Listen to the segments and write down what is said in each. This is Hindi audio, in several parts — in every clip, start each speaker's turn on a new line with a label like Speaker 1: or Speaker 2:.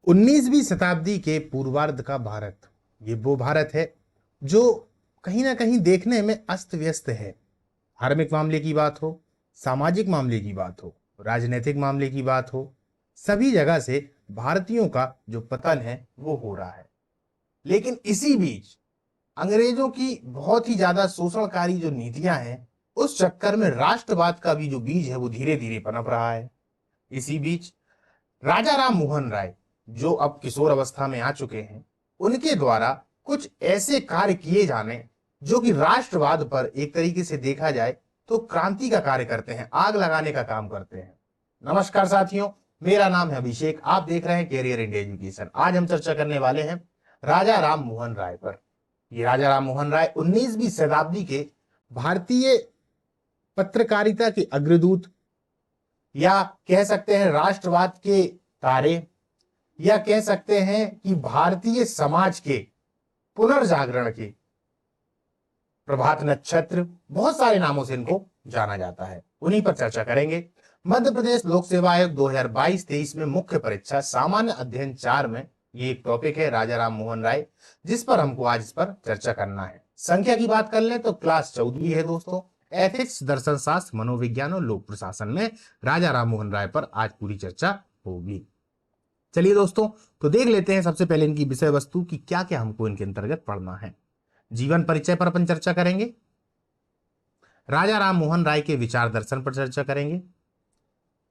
Speaker 1: 19वीं शताब्दी के पूर्वार्ध का भारत, ये वो भारत है जो कहीं ना कहीं देखने में अस्त व्यस्त है। धार्मिक मामले की बात हो, सामाजिक मामले की बात हो, राजनीतिक मामले की बात हो, सभी जगह से भारतीयों का जो पतन है वो हो रहा है। लेकिन इसी बीच अंग्रेजों की बहुत ही ज्यादा शोषणकारी जो नीतियां हैं, उस चक्कर में राष्ट्रवाद का भी जो बीज है वो धीरे धीरे पनप रहा है। इसी बीच राजा राम मोहन राय, जो अब किशोर अवस्था में आ चुके हैं, उनके द्वारा कुछ ऐसे कार्य किए जाने जो कि राष्ट्रवाद पर एक तरीके से देखा जाए तो क्रांति का कार्य करते हैं, आग लगाने का काम करते हैं। नमस्कार साथियों, मेरा नाम है अभिषेक, आप देख रहे हैं कैरियर इंडिया एजुकेशन। आज हम चर्चा करने वाले हैं राजा राम मोहन राय पर। ये राजा राम मोहन राय 19वीं शताब्दी के भारतीय पत्रकारिता के अग्रदूत, या कह सकते हैं राष्ट्रवाद के तारे, या कह सकते हैं कि भारतीय समाज के पुनर्जागरण के प्रभात नक्षत्र, बहुत सारे नामों से इनको जाना जाता है। उन्हीं पर चर्चा करेंगे। मध्य प्रदेश लोक सेवा आयोग 2022-23 में मुख्य परीक्षा सामान्य अध्ययन 4 में ये एक टॉपिक है, राजा राम मोहन राय, जिस पर हमको आज इस पर चर्चा करना है। संख्या की बात कर लें तो क्लास 14वीं है दोस्तों। एथिक्स, दर्शन शास्त्र, मनोविज्ञान और लोक प्रशासन में राजा राम मोहन राय पर आज पूरी चर्चा होगी। चलिए दोस्तों, तो देख लेते हैं सबसे पहले इनकी विषय वस्तु की क्या क्या हमको इनके अंतर्गत पढ़ना है। जीवन परिचय पर अपन चर्चा करेंगे, राजा राम मोहन राय के विचार दर्शन पर चर्चा करेंगे,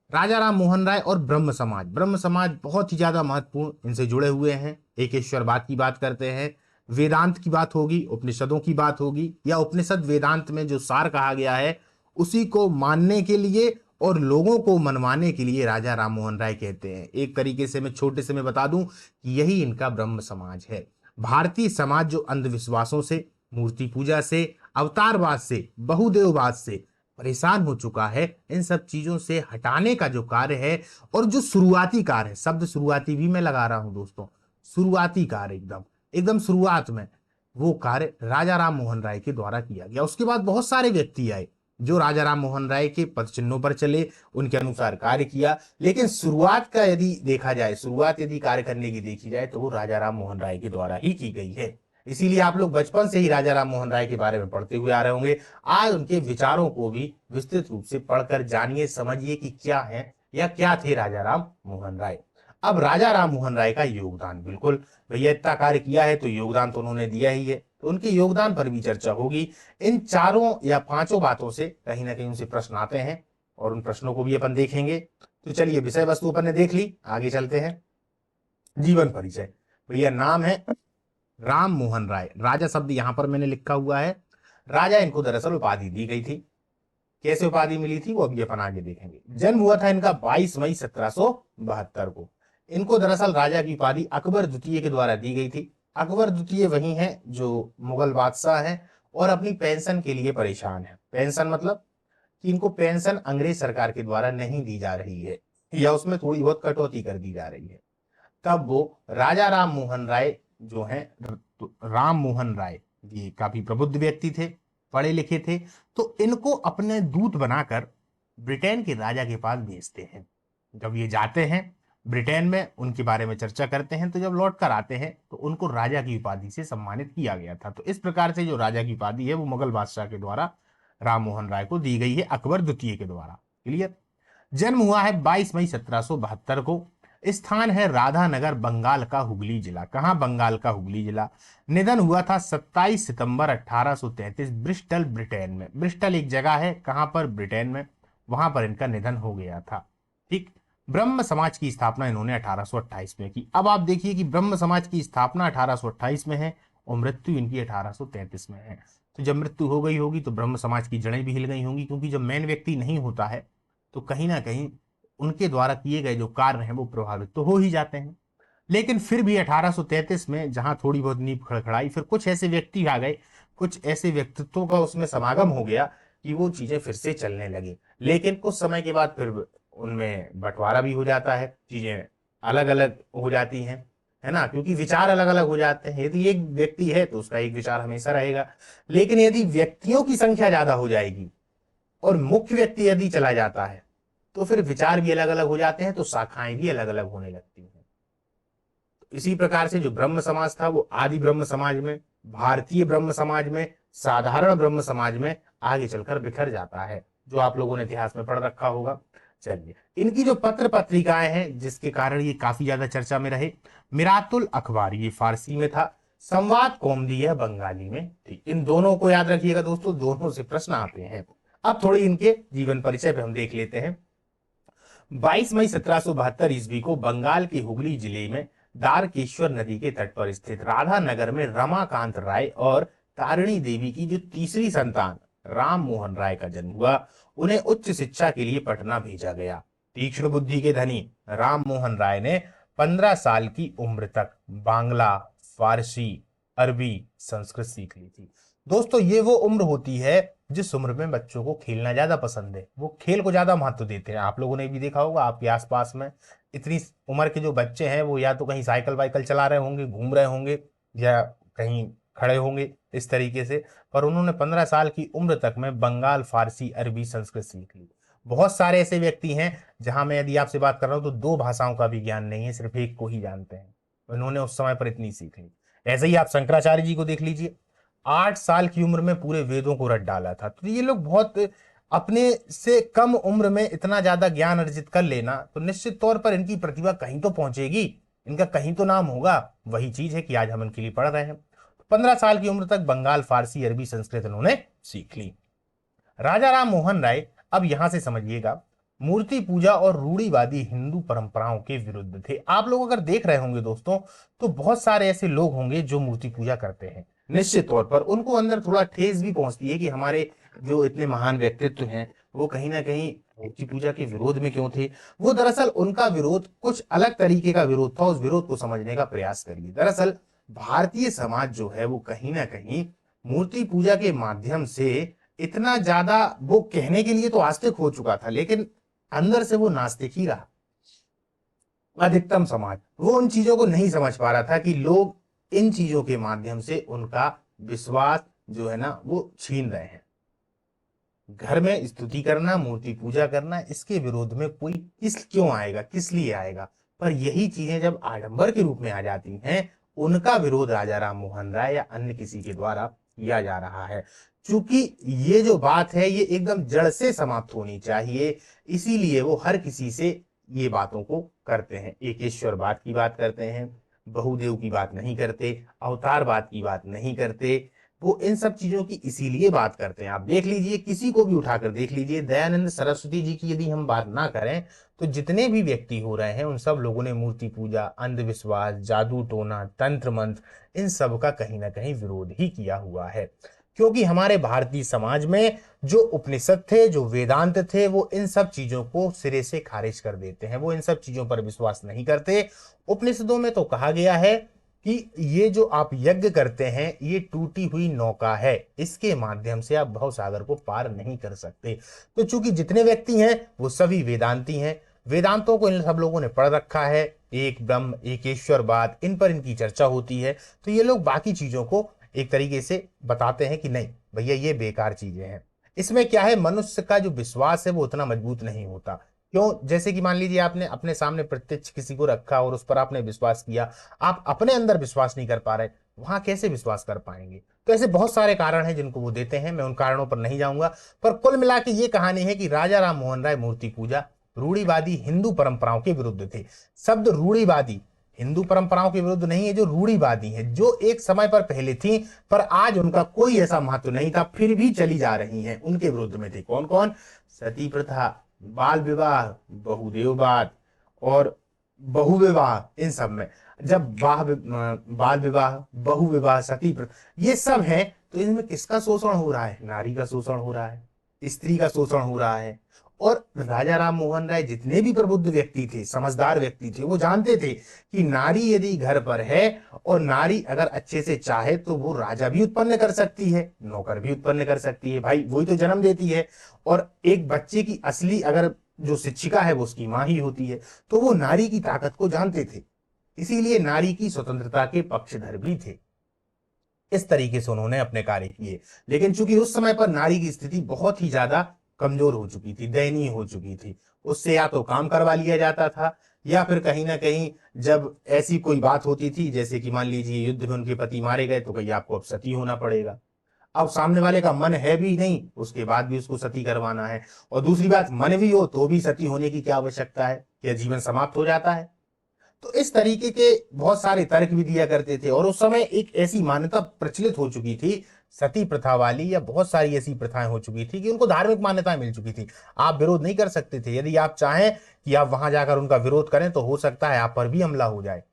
Speaker 1: राजा राम मोहन राय और ब्रह्म समाज। ब्रह्म समाज बहुत ही ज्यादा महत्वपूर्ण, इनसे जुड़े हुए हैं। एकेश्वरवाद की बात करते हैं, वेदांत की बात होगी, उपनिषदों की बात होगी, या उपनिषद वेदांत में जो सार कहा गया है उसी को मानने के लिए और लोगों को मनवाने के लिए राजा राम मोहन राय कहते हैं। एक तरीके से मैं छोटे से मैं बता दूं कि यही इनका ब्रह्म समाज है। भारतीय समाज जो अंधविश्वासों से, मूर्ति पूजा से, अवतारवाद से, बहुदेववाद से परेशान हो चुका है, इन सब चीजों से हटाने का जो कार्य है, और जो शुरुआती कार्य है, शब्द शुरुआती भी मैं लगा रहा हूं दोस्तों, शुरुआती कार्य एकदम एकदम शुरुआत में, वो कार्य राजा राम मोहन राय के द्वारा किया गया। उसके बाद बहुत सारे व्यक्ति आए जो राजा राम मोहन राय के पद चिन्हों पर चले, उनके अनुसार कार्य किया। लेकिन शुरुआत का यदि देखा जाए, शुरुआत यदि कार्य करने की देखी जाए तो वो राजा राम मोहन राय के द्वारा ही की गई है। इसीलिए आप लोग बचपन से ही राजा राम मोहन राय के बारे में पढ़ते हुए आ रहे होंगे। आज उनके विचारों को भी विस्तृत रूप से पढ़कर जानिए, समझिए कि क्या है या क्या थे राजा राम मोहन राय। अब राजा राम मोहन राय का योगदान, बिल्कुल भैया इतना कार्य किया है तो योगदान तो उन्होंने दिया ही है, तो उनके योगदान पर भी चर्चा होगी। इन चारों या पांचों बातों से कहीं ना कहीं उनसे प्रश्न आते हैं और उन प्रश्नों को भी अपन देखेंगे। तो चलिए, विषय वस्तु अपन ने देख ली, आगे चलते हैं। जीवन परिचय, भैया नाम है राम मोहन राय, राजा शब्द यहां पर मैंने लिखा हुआ है। राजा इनको दरअसल उपाधि दी गई थी। कैसे उपाधि मिली थी वो अभी अपन आगे देखेंगे। जन्म हुआ था इनका 22 मई 1772 को। इनको दरअसल राजा की उपाधि अकबर द्वितीय के द्वारा दी गई थी। अकबर द्वितीय वही है जो मुगल बादशाह है और अपनी पेंशन के लिए परेशान है। पेंशन मतलब कि इनको पेंशन अंग्रेज सरकार के द्वारा नहीं दी जा रही है, या उसमें थोड़ी बहुत कटौती कर दी जा रही है। तब वो राजा राम मोहन राय जो हैं, राम मोहन राय ये काफी प्रबुद्ध व्यक्ति थे, पढ़े लिखे थे, तो इनको अपने दूत बनाकर ब्रिटेन के राजा के पास भेजते हैं। जब ये जाते हैं ब्रिटेन में, उनके बारे में चर्चा करते हैं, तो जब लौट कर आते हैं तो उनको राजा की उपाधि से सम्मानित किया गया था। तो इस प्रकार से जो राजा की उपाधि है वो मुगल बादशाह के द्वारा राम मोहन राय को दी गई है, अकबर द्वितीय के द्वारा। क्लियर। जन्म हुआ है 22 मई 1772 को। स्थान है राधानगर, बंगाल का हुगली जिला। कहां? बंगाल का हुगली जिला। निधन हुआ था 27 सितंबर 1833 ब्रिस्टल, ब्रिटेन में। ब्रिस्टल एक जगह है, कहां पर? ब्रिटेन में। वहां पर इनका निधन हो गया था। ठीक। ब्रह्म समाज की स्थापना इन्होंने 1828 में की। अब आप देखिए कि ब्रह्म समाज की स्थापना 1828 में है और मृत्यु इनकी 1833 में है। तो जब मृत्यु हो गई होगी तो ब्रह्म समाज की जड़ें भी हिल गई होंगी, क्योंकि जब मेन व्यक्ति नहीं होता है तो कहीं ना कहीं उनके द्वारा किए गए जो कार्य हैं वो प्रभावित तो हो ही जाते हैं। लेकिन फिर भी 1833 में जहां थोड़ी बहुत नींव खड़खड़ाई, फिर कुछ ऐसे व्यक्ति आ गए, कुछ ऐसे व्यक्तित्वों का उसमें समागम हो गया कि वो चीजें फिर से चलने लगी। लेकिन कुछ समय के बाद फिर उनमें बंटवारा भी हो जाता है, चीजें अलग अलग हो जाती हैं, है ना, क्योंकि विचार अलग अलग हो जाते हैं। यदि एक व्यक्ति है तो उसका एक विचार हमेशा रहेगा, लेकिन यदि व्यक्तियों की संख्या ज्यादा हो जाएगी और मुख्य व्यक्ति यदि चला जाता है तो फिर विचार भी अलग अलग हो जाते हैं, तो शाखाएं भी अलग अलग होने लगती हैं। इसी प्रकार से जो ब्रह्म समाज था वो आदि ब्रह्म समाज में, भारतीय ब्रह्म समाज में, साधारण ब्रह्म समाज में आगे चलकर बिखर जाता है, जो आप लोगों ने इतिहास में पढ़ रखा होगा। चलिए, इनकी जो पत्र पत्रिकाएं हैं जिसके कारण ये काफी ज्यादा चर्चा में रहे, मिरातुल अखबार ये फारसी में था, संवाद कौमुदी यह बंगाली में थी। इन दोनों को याद रखिएगा दोस्तों, दोनों से प्रश्न आते हैं। अब थोड़ी इनके जीवन परिचय पे हम देख लेते हैं। 22 मई 1772 ईस्वी को बंगाल के हुगली जिले में दारकेश्वर नदी के तट पर स्थित राधा नगर में रमाकांत राय और तारिणी देवी की जो तीसरी संतान राम मोहन राय का जन्म हुआ। उन्हें उच्च शिक्षा के लिए पटना भेजा गया। तीक्ष्ण बुद्धि के धनी राम मोहन राय ने 15 साल की उम्र तक बांग्ला, फारसी, अरबी, संस्कृत सीख ली थी। दोस्तों, ये वो उम्र होती है जिस उम्र में बच्चों को खेलना ज्यादा पसंद है, वो खेल को ज्यादा महत्व देते हैं। आप लोगों ने भी देखा होगा आपके आसपास में इतनी उम्र के जो बच्चे हैं वो या तो कहीं साइकिल वाइकल चला रहे होंगे, घूम रहे होंगे, या कहीं खड़े होंगे इस तरीके से। पर उन्होंने 15 साल की उम्र तक में बंगाल, फारसी, अरबी, संस्कृत सीख ली। बहुत सारे ऐसे व्यक्ति हैं जहां मैं यदि आपसे बात कर रहा हूं तो 2 भाषाओं का भी ज्ञान नहीं है, सिर्फ एक को ही जानते हैं। उन्होंने उस समय पर इतनी सीख ली। ऐसे ही आप शंकराचार्य जी को देख लीजिए, 8 साल की उम्र में पूरे वेदों को रट डाला था। तो ये लोग बहुत अपने से कम उम्र में इतना ज्यादा ज्ञान अर्जित कर लेना, तो निश्चित तौर पर इनकी प्रतिभा कहीं तो पहुंचेगी, इनका कहीं तो नाम होगा। वही चीज है कि आज हम इनके लिए पढ़ रहे हैं। 15 साल की उम्र तक बंगाल, फारसी, अरबी, संस्कृत इन्होंने सीख ली। राजा राम मोहन राय, अब यहां से समझिएगा, मूर्ति पूजा और रूढ़िवादी हिंदू परंपराओं के विरुद्ध थे। आप लोग अगर देख रहे होंगे दोस्तों, तो बहुत सारे ऐसे लोग होंगे जो मूर्ति पूजा करते हैं। निश्चित तौर पर उनको अंदर थोड़ा ठेस भी पहुंचती है कि हमारे जो इतने महान व्यक्तित्व हैं वो कहीं ना कहीं मूर्ति पूजा के विरोध में क्यों थे। वो दरअसल उनका विरोध कुछ अलग तरीके का विरोध था। उस विरोध को समझने का प्रयास करिए। दरअसल भारतीय समाज जो है वो कहीं ना कहीं मूर्ति पूजा के माध्यम से इतना ज्यादा, वो कहने के लिए तो आस्तिक हो चुका था, लेकिन अंदर से वो नास्तिक ही रहा। अधिकतम समाज वो उन चीजों को नहीं समझ पा रहा था कि लोग इन चीजों के माध्यम से उनका विश्वास जो है ना वो छीन रहे हैं। घर में स्तुति करना, मूर्ति पूजा करना, इसके विरोध में कोई क्यों आएगा, किस लिए आएगा। पर यही चीजें जब आडंबर के रूप में आ जाती हैं, उनका विरोध राजा राम मोहन राय या अन्य किसी के द्वारा किया जा रहा है। चूंकि ये जो बात है ये एकदम जड़ से समाप्त होनी चाहिए, इसीलिए वो हर किसी से ये बातों को करते हैं। एकेश्वरवाद की बात करते हैं, बहुदेव की बात नहीं करते, अवतारवाद की बात नहीं करते। वो इन सब चीजों की इसीलिए बात करते हैं। आप देख लीजिए, किसी को भी उठाकर देख लीजिए, दयानंद सरस्वती जी की यदि हम बात ना करें तो जितने भी व्यक्ति हो रहे हैं उन सब लोगों ने मूर्ति पूजा, अंधविश्वास, जादू टोना, तंत्र मंत्र, इन सब का कहीं ना कहीं विरोध ही किया हुआ है। क्योंकि हमारे भारतीय समाज में जो उपनिषद थे, जो वेदांत थे, वो इन सब चीजों को सिरे से खारिज कर देते हैं। वो इन सब चीजों पर विश्वास नहीं करते। उपनिषदों में तो कहा गया है कि ये जो आप यज्ञ करते हैं ये टूटी हुई नौका है, इसके माध्यम से आप भवसागर को पार नहीं कर सकते। तो चूंकि जितने व्यक्ति हैं वो सभी वेदांती हैं, वेदांतों को इन सब लोगों ने पढ़ रखा है, एक ब्रह्म, एकेश्वरवाद, इन पर इनकी चर्चा होती है। तो ये लोग बाकी चीजों को एक तरीके से बताते हैं कि नहीं भैया ये बेकार चीजें हैं। इसमें क्या है, मनुष्य का जो विश्वास है वो उतना मजबूत नहीं होता। क्यों? जैसे कि मान लीजिए आपने अपने सामने प्रत्यक्ष किसी को रखा और उस पर आपने विश्वास किया, आप अपने अंदर विश्वास नहीं कर पा रहे, वहां कैसे विश्वास कर पाएंगे। तो ऐसे बहुत सारे कारण हैं जिनको वो देते हैं, मैं उन कारणों पर नहीं जाऊंगा। पर कुल मिला के ये कहानी है कि राजा राम मोहन राय मूर्ति पूजा, रूढ़िवादी हिंदू परंपराओं के विरुद्ध थे। शब्द रूढ़िवादी हिंदू परंपराओं के विरुद्ध नहीं है, जो रूढ़िवादी है, जो एक समय पर पहले थी पर आज उनका कोई ऐसा महत्व नहीं था, फिर भी चली जा रही हैं, उनके विरुद्ध में थे। कौन कौन? सती प्रथा, बाल विवाह, बहुदेववाद और बहुविवाह। इन सब में जब बाल विवाह, बहुविवाह, सती प्रथा, ये सब है, तो इनमें किसका शोषण हो रहा है? नारी का शोषण हो रहा है, स्त्री का शोषण हो रहा है। और राजा राम मोहन राय जितने भी प्रबुद्ध व्यक्ति थे, समझदार व्यक्ति थे, वो जानते थे कि नारी यदि घर पर है और नारी अगर अच्छे से चाहे तो वो राजा भी उत्पन्न कर सकती है, नौकर भी उत्पन्न कर सकती है। भाई वही तो जन्म देती है, और एक बच्चे की असली अगर जो शिक्षिका है वो उसकी मां ही होती है। तो वो नारी की ताकत को जानते थे, इसीलिए नारी की स्वतंत्रता के पक्षधर भी थे। इस तरीके से उन्होंने अपने कार्य किए। लेकिन चूंकि उस समय पर नारी की स्थिति बहुत ही ज्यादा कमजोर हो चुकी थी, दयनीय हो चुकी थी, उससे या तो काम करवा लिया जाता था या फिर कहीं ना कहीं जब ऐसी कोई बात होती थी, जैसे कि मान लीजिए युद्ध में उनके पति मारे गए, तो कहीं आपको अब सती होना पड़ेगा। अब सामने वाले का मन है भी नहीं, उसके बाद भी उसको सती करवाना है। और दूसरी बात, मन भी हो तो भी सती होने की क्या आवश्यकता है, क्या जीवन समाप्त हो जाता है? तो इस तरीके के बहुत सारे तर्क भी दिया करते थे। और उस समय एक ऐसी मान्यता प्रचलित हो चुकी थी सती प्रथा वाली, या बहुत सारी ऐसी प्रथाएं हो चुकी थी कि उनको धार्मिक मान्यताएं मिल चुकी थी। आप विरोध नहीं कर सकते थे। यदि आप चाहें कि आप वहां जाकर उनका विरोध करें, तो हो सकता है आप पर भी हमला हो जाए।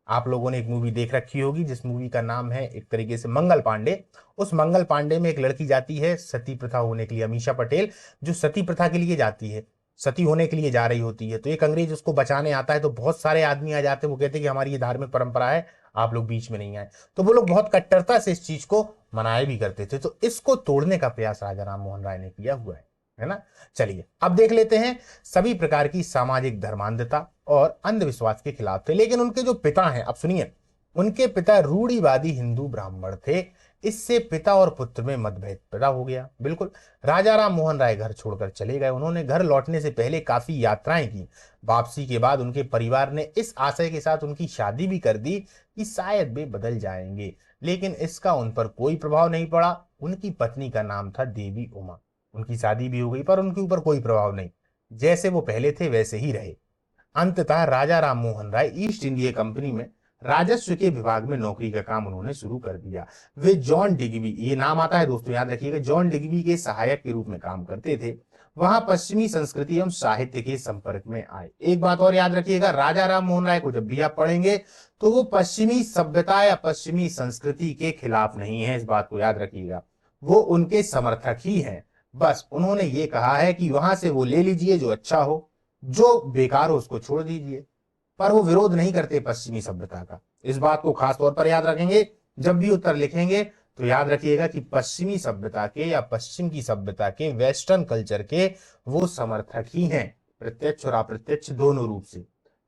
Speaker 1: आप लोगों ने एक मूवी देख रखी होगी, जिस मूवी का नाम है एक तरीके से मंगल पांडे। उस मंगल पांडे में एक लड़की जाती है सती प्रथा होने के लिए, अमीषा पटेल, जो सती प्रथा के लिए जाती है, सती होने के लिए जा रही होती है। तो एक अंग्रेज उसको बचाने आता है, तो बहुत सारे आदमी आ जाते हैं। वो कहते हैं कि हमारी ये धार्मिक परंपरा है, आप लोग बीच में नहीं आए। तो वो लोग बहुत कट्टरता से इस चीज को मनाए भी करते थे। तो इसको तोड़ने का प्रयास राजा राम मोहन राय ने किया हुआ है ना। चलिए अब देख लेते हैं। सभी प्रकार की सामाजिक धर्मांधता और अंधविश्वास के खिलाफ थे। लेकिन उनके जो पिता हैं, अब सुनिए, उनके पिता रूढ़िवादी हिंदू ब्राह्मण थे। इससे पिता और पुत्र में मतभेद पैदा हो गया। बिल्कुल, राजा राम मोहन राय घर छोड़कर चले गए। उन्होंने घर लौटने से पहले काफी यात्राएं की। वापसी के बाद उनके परिवार ने इस आशय के साथ उनकी शादी भी कर दी कि शायद वे बदल जाएंगे। लेकिन इसका उन पर कोई प्रभाव नहीं पड़ा। उनकी पत्नी का नाम था देवी उमा। उनकी शादी भी हो गई, पर उनके ऊपर कोई प्रभाव नहीं। जैसे वो पहले थे वैसे ही रहे। अंततः राजा Ram Mohan Roy east India company में राजस्व के विभाग में नौकरी का काम उन्होंने शुरू कर दिया। वे जॉन डिग्बी, ये नाम आता है दोस्तों, याद रखिएगा, जॉन डिग्बी के सहायक के रूप में काम करते थे। वहां पश्चिमी संस्कृति एवं साहित्य के संपर्क में आए। एक बात और याद रखिएगा, राजा राम मोहन राय को जब भी आप पढ़ेंगे तो वो पश्चिमी सभ्यता या पश्चिमी संस्कृति के खिलाफ नहीं है, इस बात को याद रखिएगा। वो उनके समर्थक ही हैं। बस उन्होंने ये कहा है कि वहां से वो ले लीजिए जो अच्छा हो, जो बेकार हो उसको छोड़ दीजिए। पर वो विरोध नहीं करते पश्चिमी सभ्यता का। इस बात को खास तौर पर याद रखेंगे। जब भी उत्तर लिखेंगे तो याद रखिएगा कि पश्चिमी सभ्यता के या पश्चिम की सभ्यता के, वेस्टर्न कल्चर के वो समर्थक ही हैं, प्रत्यक्ष और अप्रत्यक्ष दोनों रूप से।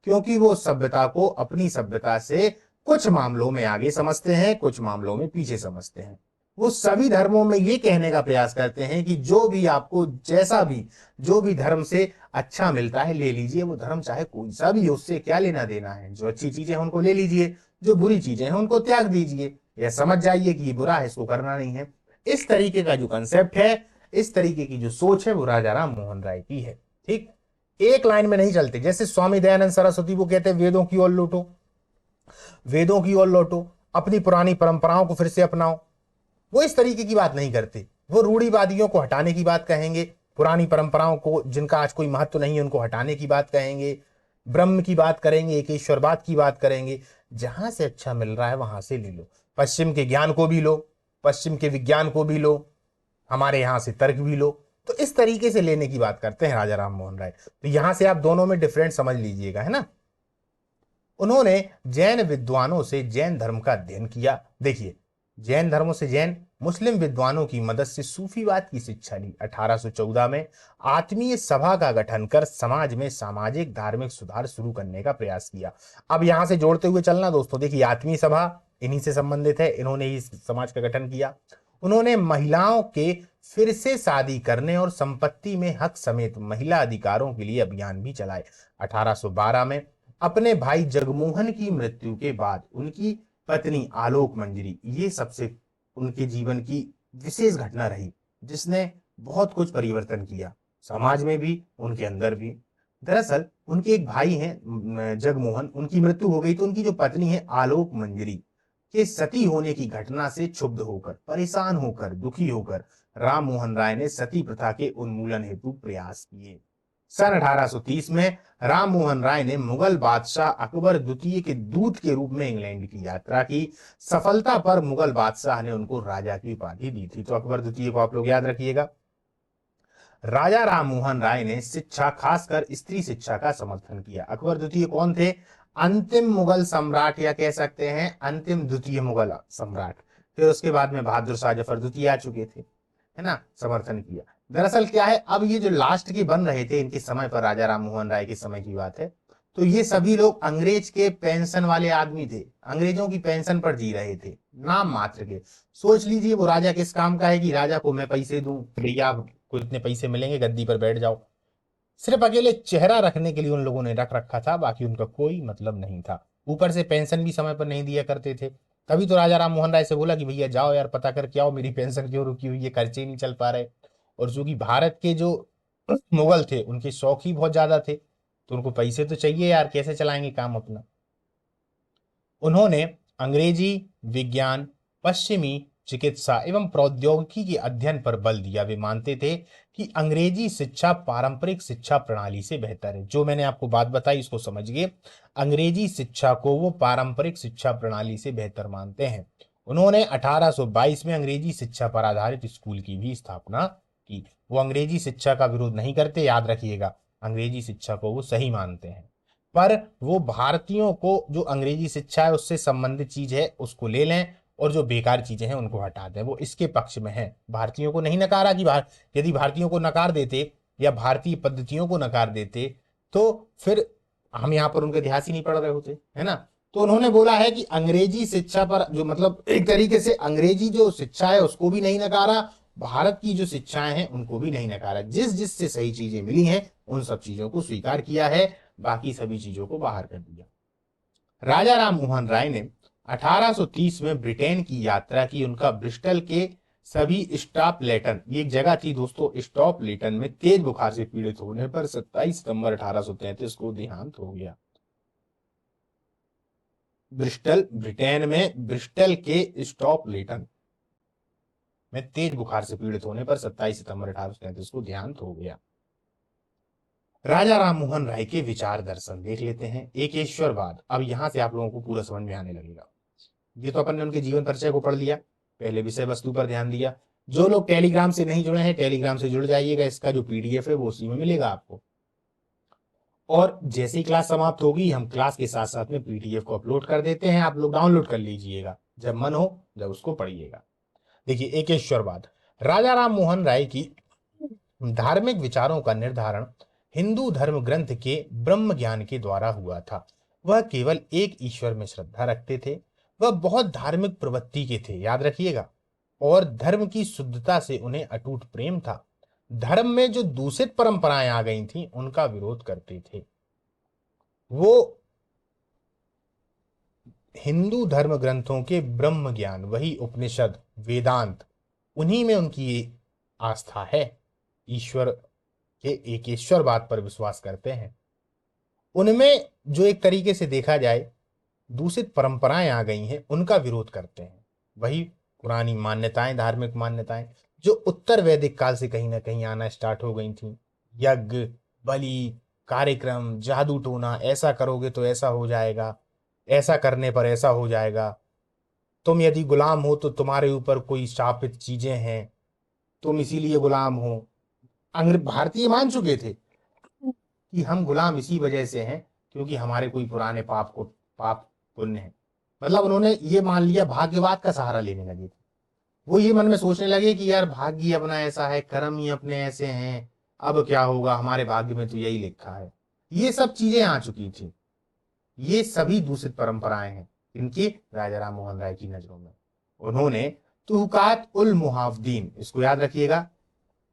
Speaker 1: क्योंकि वो सभ्यता को अपनी सभ्यता से कुछ मामलों में आगे समझते हैं, कुछ मामलों में पीछे समझते हैं। वो सभी धर्मों में ये कहने का प्रयास करते हैं कि जो भी आपको, जैसा भी, जो भी धर्म से अच्छा मिलता है ले लीजिए। वो धर्म चाहे कोई सा भी हो, उससे क्या लेना देना है। जो अच्छी चीजें हैं उनको ले लीजिए, जो बुरी चीजें हैं उनको त्याग दीजिए। या समझ जाइए कि ये बुरा है, इसको करना नहीं है। इस तरीके का जो कंसेप्ट है, इस तरीके की जो सोच है, वो राजा राम मोहन राय की है। ठीक, एक लाइन में नहीं चलते। जैसे स्वामी दयानंद सरस्वती, वो कहते हैं वेदों की ओर लौटो, वेदों की ओर लौटो, अपनी पुरानी परंपराओं को फिर से अपनाओ। वो इस तरीके की बात नहीं करते। वो रूढ़िवादियों को हटाने की बात कहेंगे, पुरानी परंपराओं को जिनका आज कोई महत्व नहीं है उनको हटाने की बात कहेंगे, ब्रह्म की बात करेंगे, एकेश्वरवाद की बात करेंगे। जहां से अच्छा मिल रहा है वहां से ले लो। पश्चिम के ज्ञान को भी लो, पश्चिम के विज्ञान को भी लो, हमारे यहां से तर्क भी लो। तो इस तरीके से लेने की बात करते हैं राजा राम मोहन राय। तो यहां से आप दोनों में डिफरेंट समझ लीजिएगा, है ना। उन्होंने जैन विद्वानों से जैन धर्म का अध्ययन किया। देखिए, जैन धर्मों से जैन, मुस्लिम विद्वानों की मदद से सूफीवाद की शिक्षा ली। 1814 में आत्मीय सभा का गठन कर समाज में सामाजिक धार्मिक सुधार शुरू करने का प्रयास किया। अब यहां से जोड़ते हुए चलना दोस्तों। देखिए, आत्मीय सभा इन्हीं से संबंधित है, इन्होंने ही समाज का गठन किया। उन्होंने महिलाओं के फिर से शादी करने और संपत्ति में हक समेत महिला अधिकारों के लिए अभियान भी चलाए। 1812 में अपने भाई जगमोहन की मृत्यु के बाद उनकी पत्नी आलोक मंजरी, ये सबसे उनके जीवन की विशेष घटना रही, जिसने बहुत कुछ परिवर्तन किया, समाज में भी, उनके अंदर भी। दरअसल उनके एक भाई हैं जगमोहन, उनकी मृत्यु हो गई, तो उनकी जो पत्नी है आलोक मंजरी के सती होने की घटना से क्षुब्ध होकर, परेशान होकर, दुखी होकर राम मोहन राय ने सती प्रथा के उन्मूलन हेतु प्रयास किए। सन 1830 में राम मोहन राय ने मुगल बादशाह अकबर द्वितीय के दूत के रूप में इंग्लैंड की यात्रा की। सफलता पर मुगल बादशाह ने उनको राजा की उपाधि दी थी। तो अकबर द्वितीय को आप लोग याद रखिएगा। राजा राम मोहन राय ने शिक्षा, खासकर स्त्री शिक्षा का समर्थन किया। अकबर द्वितीय कौन थे? अंतिम मुगल सम्राट, या कह सकते हैं अंतिम द्वितीय मुगल सम्राट। फिर उसके बाद में बहादुर शाह जफर द्वितीय आ चुके थे, है ना, समर्थन किया। दरअसल क्या है, अब ये जो लास्ट के बन रहे थे इनके समय पर, राजा राम मोहन राय के समय की बात है, तो ये सभी लोग अंग्रेज के पेंशन वाले आदमी थे, अंग्रेजों की पेंशन पर जी रहे थे, नाम मात्र के। सोच लीजिए वो राजा किस काम का है कि राजा को मैं पैसे दूं, भैया आपको इतने पैसे मिलेंगे, गद्दी पर बैठ जाओ। सिर्फ अकेले चेहरा रखने के लिए उन लोगों ने रख रखा था, बाकी उनका कोई मतलब नहीं था। ऊपर से पेंशन भी समय पर नहीं दिया करते थे। तभी तो राजा राम मोहन राय से बोला कि भैया जाओ यार पता करके आओ मेरी पेंशन क्यों रुकी हुई है, खर्चे ही नहीं चल पा रहे। और चूंकि भारत के जो मुगल थे उनके शौक ही बहुत ज्यादा थे, तो उनको पैसे तो चाहिए यार, कैसे चलाएंगे काम अपना। उन्होंने अंग्रेजी, विज्ञान, पश्चिमी चिकित्सा एवं प्रौद्योगिकी के अध्ययन पर बल दिया। वे मानते थे कि अंग्रेजी शिक्षा पारंपरिक शिक्षा प्रणाली से बेहतर है। जो मैंने आपको बात बताई इसको समझिए, अंग्रेजी शिक्षा को वो पारंपरिक शिक्षा प्रणाली से बेहतर मानते हैं। उन्होंने 1822 में अंग्रेजी शिक्षा पर आधारित स्कूल की भी स्थापना की। वो अंग्रेजी शिक्षा का विरोध नहीं करते, याद रखिएगा, अंग्रेजी शिक्षा को वो सही मानते हैं। पर वो भारतीयों को जो अंग्रेजी शिक्षा है उससे संबंधित चीज है उसको ले लें, और जो बेकार चीजें हैं उनको हटा दें। वो इसके पक्ष में है। भारतीयों को नहीं नकारा कि यदि भारतीयों को नकार देते या भारतीय पद्धतियों को नकार देते तो फिर हम यहाँ पर उनका इतिहास ही नहीं पढ़ रहे होते, है ना। तो उन्होंने बोला है कि अंग्रेजी शिक्षा पर जो मतलब एक तरीके से अंग्रेजी जो शिक्षा है उसको भी नहीं नकारा, भारत की जो शिक्षाएं हैं उनको भी नहीं नकारा। जिस जिससे सही चीजें मिली हैं उन सब चीजों को स्वीकार किया है, बाकी सभी चीजों को बाहर कर दिया। राजा राम मोहन राय ने 1830 में ब्रिटेन की यात्रा की। उनका ब्रिस्टल के सभी स्टॉप लेटन, ये एक जगह थी दोस्तों, स्टॉप लेटन में तेज बुखार से पीड़ित होने पर 27 सितंबर 1833 को देहांत हो गया। ब्रिस्टल, ब्रिटेन में ब्रिस्टल के स्टॉप लेटन में तेज बुखार से पीड़ित होने पर 27 सितंबर 1833 को देहांत हो गया। राजा राम मोहन राय के विचार दर्शन देख लेते हैं। एकेश्वरवाद, अब यहां से आप लोगों को पूरा समझ में आने लगेगा। ये तो अपन ने उनके जीवन परिचय को पढ़ लिया, पहले विषय वस्तु पर ध्यान दिया। जो लोग टेलीग्राम से नहीं जुड़े हैं टेलीग्राम से जुड़ जाइएगा, इसका जो पीडीएफ है वो उसी में मिलेगा आपको। और जैसे ही क्लास समाप्त होगी हम क्लास के साथ साथ में पीडीएफ को अपलोड कर देते हैं, आप लोग डाउनलोड कर लीजिएगा, जब मन हो जब उसको पढ़िएगा। देखिए, एकेश्वरवाद, राजा राम मोहन राय की धार्मिक विचारों का निर्धारण हिंदू धर्म ग्रंथ के ब्रह्म ज्ञान के द्वारा हुआ था। वह केवल एक ईश्वर में श्रद्धा रखते थे। वह बहुत धार्मिक प्रवृत्ति के थे, याद रखिएगा, और धर्म की शुद्धता से उन्हें अटूट प्रेम था। धर्म में जो दूषित परंपराएं आ गई थीं उनका विरोध करते थे। वो हिंदू धर्म ग्रंथों के ब्रह्म ज्ञान, वही उपनिषद, वेदांत, उन्हीं में उनकी आस्था है। ईश्वर के एकेश्वरवाद पर विश्वास करते हैं। उनमें जो एक तरीके से देखा जाए दूषित परंपराएं आ गई हैं उनका विरोध करते हैं। वही पुरानी मान्यताएं, धार्मिक मान्यताएं जो उत्तर वैदिक काल से कहीं ना कहीं आना स्टार्ट हो गई थी। यज्ञ, बलि, कार्यक्रम, जादू टोना, ऐसा करोगे तो ऐसा हो जाएगा, ऐसा करने पर ऐसा हो जाएगा, तुम यदि गुलाम हो तो तुम्हारे ऊपर कोई शापित चीजें हैं, तुम इसीलिए गुलाम हो। अंग्रेज भारतीय मान चुके थे कि हम गुलाम इसी वजह से हैं क्योंकि हमारे कोई पुराने पाप पुण्य है। मतलब उन्होंने ये मान लिया, भाग्यवाद का सहारा लेने लगे थे। वो ये मन में सोचने लगे कि यार भाग्य ही अपना ऐसा है, कर्म ही अपने ऐसे हैं, अब क्या होगा, हमारे भाग्य में तो यही लिखा है। ये सब चीजें आ चुकी थी। ये सभी दूषित परंपराएं हैं इनकी राजा राम मोहन राय की नजरों में। उन्होंने तुहकात उल मुहावदीन, इसको याद रखिएगा,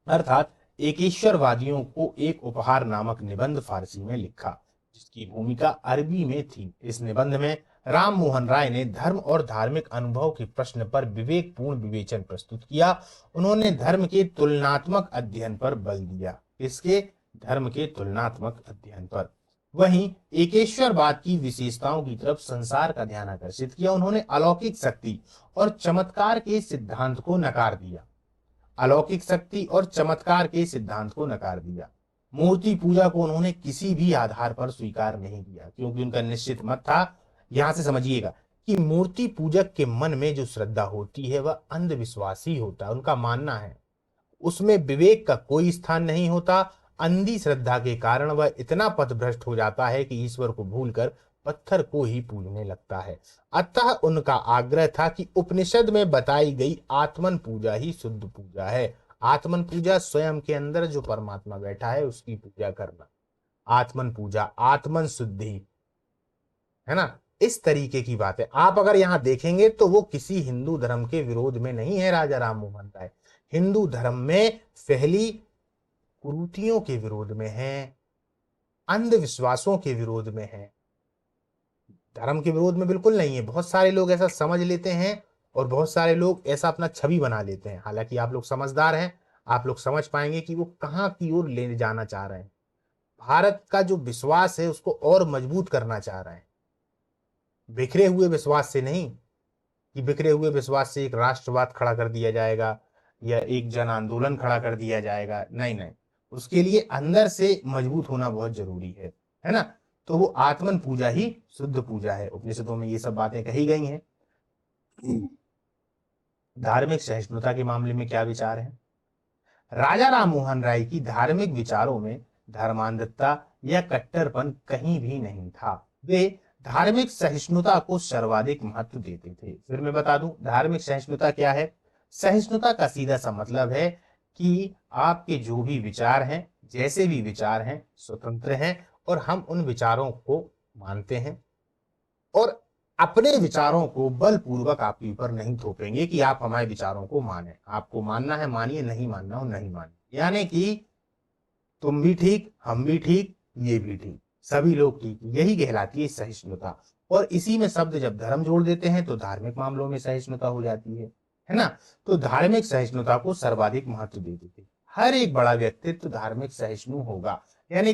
Speaker 1: अर्थात एकेश्वरवादियों को एक उपहार नामक निबंध फारसी में लिखा, जिसकी भूमिका अरबी में थी। इस निबंध में राम मोहन राय ने धर्म और धार्मिक अनुभव के प्रश्न पर विवेकपूर्ण विवेचन प्रस्तुत किया। उन्होंने धर्म के तुलनात्मक अध्ययन पर बल दिया। इसके धर्म के तुलनात्मक अध्ययन पर। वहीं एकेश्वरवाद की विशेषताओं की तरफ संसार का ध्यान आकर्षित किया। उन्होंने अलौकिक शक्ति और चमत्कार के सिद्धांत को नकार दिया। अलौकिक शक्ति और चमत्कार के सिद्धांत को नकार दिया। मूर्ति पूजा को उन्होंने किसी भी आधार पर स्वीकार नहीं किया, क्योंकि उनका निश्चित मत था, यहां से समझिएगा, कि मूर्ति पूजक के मन में जो श्रद्धा होती है वह अंधविश्वास ही होता है। उनका मानना है उसमें विवेक का कोई स्थान नहीं होता। अंधी श्रद्धा के कारण वह इतना पथभ्रष्ट हो जाता है कि ईश्वर को भूलकर पत्थर को ही पूजने लगता है। अतः उनका आग्रह था कि उपनिषद में बताई गई आत्मन पूजा ही शुद्ध पूजा है। आत्मन पूजा, स्वयं के अंदर जो परमात्मा बैठा है उसकी पूजा करना, आत्मन पूजा, आत्मन शुद्धि, है ना, इस तरीके की बात है। आप अगर यहां देखेंगे तो वो किसी हिंदू धर्म के विरोध में नहीं है। राजा राम मोहन राय हिंदू धर्म में पहली कुरीतियों के विरोध में हैं, अंधविश्वासों के विरोध में हैं। धर्म के विरोध में बिल्कुल नहीं है। बहुत सारे लोग ऐसा समझ लेते हैं और बहुत सारे लोग ऐसा अपना छवि बना लेते हैं। हालांकि आप लोग समझदार हैं, आप लोग समझ पाएंगे कि वो कहाँ की ओर ले जाना चाह रहे हैं। भारत का जो विश्वास है उसको और मजबूत करना चाह रहे हैं, बिखरे हुए विश्वास से नहीं कि बिखरे हुए विश्वास से एक राष्ट्रवाद खड़ा कर दिया जाएगा या एक जन आंदोलन खड़ा कर दिया जाएगा। नहीं नहीं, उसके लिए अंदर से मजबूत होना बहुत जरूरी है ना। तो वो आत्मन पूजा ही शुद्ध पूजा है। उपनिषदों में ये सब बातें कही गई हैं। धार्मिक सहिष्णुता के मामले में क्या विचार है? राजा राम मोहन राय की धार्मिक विचारों में धर्मांधता या कट्टरपन कहीं भी नहीं था। वे धार्मिक सहिष्णुता को सर्वाधिक महत्व देते थे। फिर मैं बता दूं धार्मिक सहिष्णुता क्या है। सहिष्णुता का सीधा सा मतलब है कि आपके जो भी विचार हैं, जैसे भी विचार हैं, स्वतंत्र हैं और हम उन विचारों को मानते हैं और अपने विचारों को बलपूर्वक आपके ऊपर नहीं थोपेंगे कि आप हमारे विचारों को माने। आपको मानना है मानिए, नहीं मानना हो नहीं मानिए। यानी कि तुम भी ठीक, हम भी ठीक, ये भी ठीक, सभी लोग ठीक, यही कहलाती है सहिष्णुता। और इसी में शब्द जब धर्म जोड़ देते हैं तो धार्मिक मामलों में सहिष्णुता हो जाती है ना। तो धार्मिक सहिष्णुता को सर्वाधिक महत्व देते थे। हर एक बड़ा व्यक्तित्व धार्मिक सहिष्णु होगा, यानी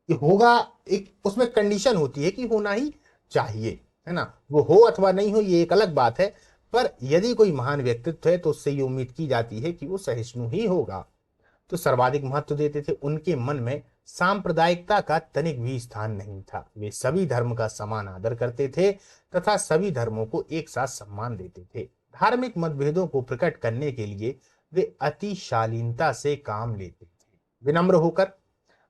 Speaker 1: होगा, एक उसमें कंडीशन होती है कि होना ही चाहिए, है ना। वो हो अथवा नहीं हो ये एक अलग बात है, पर यदि कोई महान व्यक्तित्व है तो उससे ये उम्मीद की जाती है कि वो सहिष्णु ही होगा। तो सर्वाधिक महत्व देते थे। उनके मन में सांप्रदायिकता का तनिक भी स्थान नहीं था। वे सभी धर्म का समान आदर करते थे तथा सभी धर्मों को एक साथ सम्मान देते थे। धार्मिक मतभेदों को प्रकट करने के लिए वे अति शालीनता से काम लेते थे। विनम्र होकर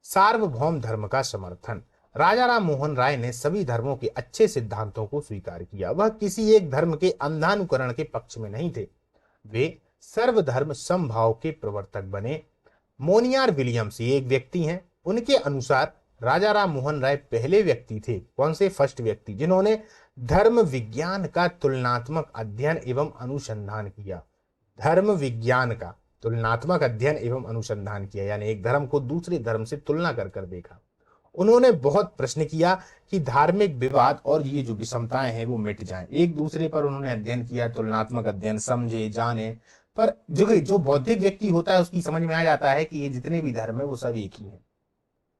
Speaker 1: सार्वभौम धर्म का समर्थन। राजा राम मोहन राय ने सभी धर्मों के अच्छे सिद्धांतों को स्वीकार किया। वह किसी एक धर्म के अंधानुकरण के पक्ष में नहीं थे। वे सर्वधर्म समभाव के प्रवर्तक बने। मोनियार विलियम्स ये एक व्यक्ति हैं। उनके अनुसार राजा राम मोहन राय पहले व्यक्ति थे, कौन से, फर्स्ट व्यक्ति, जिन्होंने धर्म विज्ञान का तुलनात्मक अध्ययन एवं अनुसंधान किया। धर्म विज्ञान का तुलनात्मक अध्ययन एवं अनुसंधान किया, यानी एक धर्म को दूसरे धर्म से तुलना कर देखा। उन्होंने बहुत प्रश्न किया कि धार्मिक विवाद और ये जो विषमताएं हैं वो मिट जाएं। एक दूसरे पर उन्होंने अध्ययन किया, तुलनात्मक अध्ययन, समझे जाने। पर जो बौद्धिक व्यक्ति होता है उसकी समझ में आ जाता है कि ये जितने भी धर्म है वो सब एक ही है,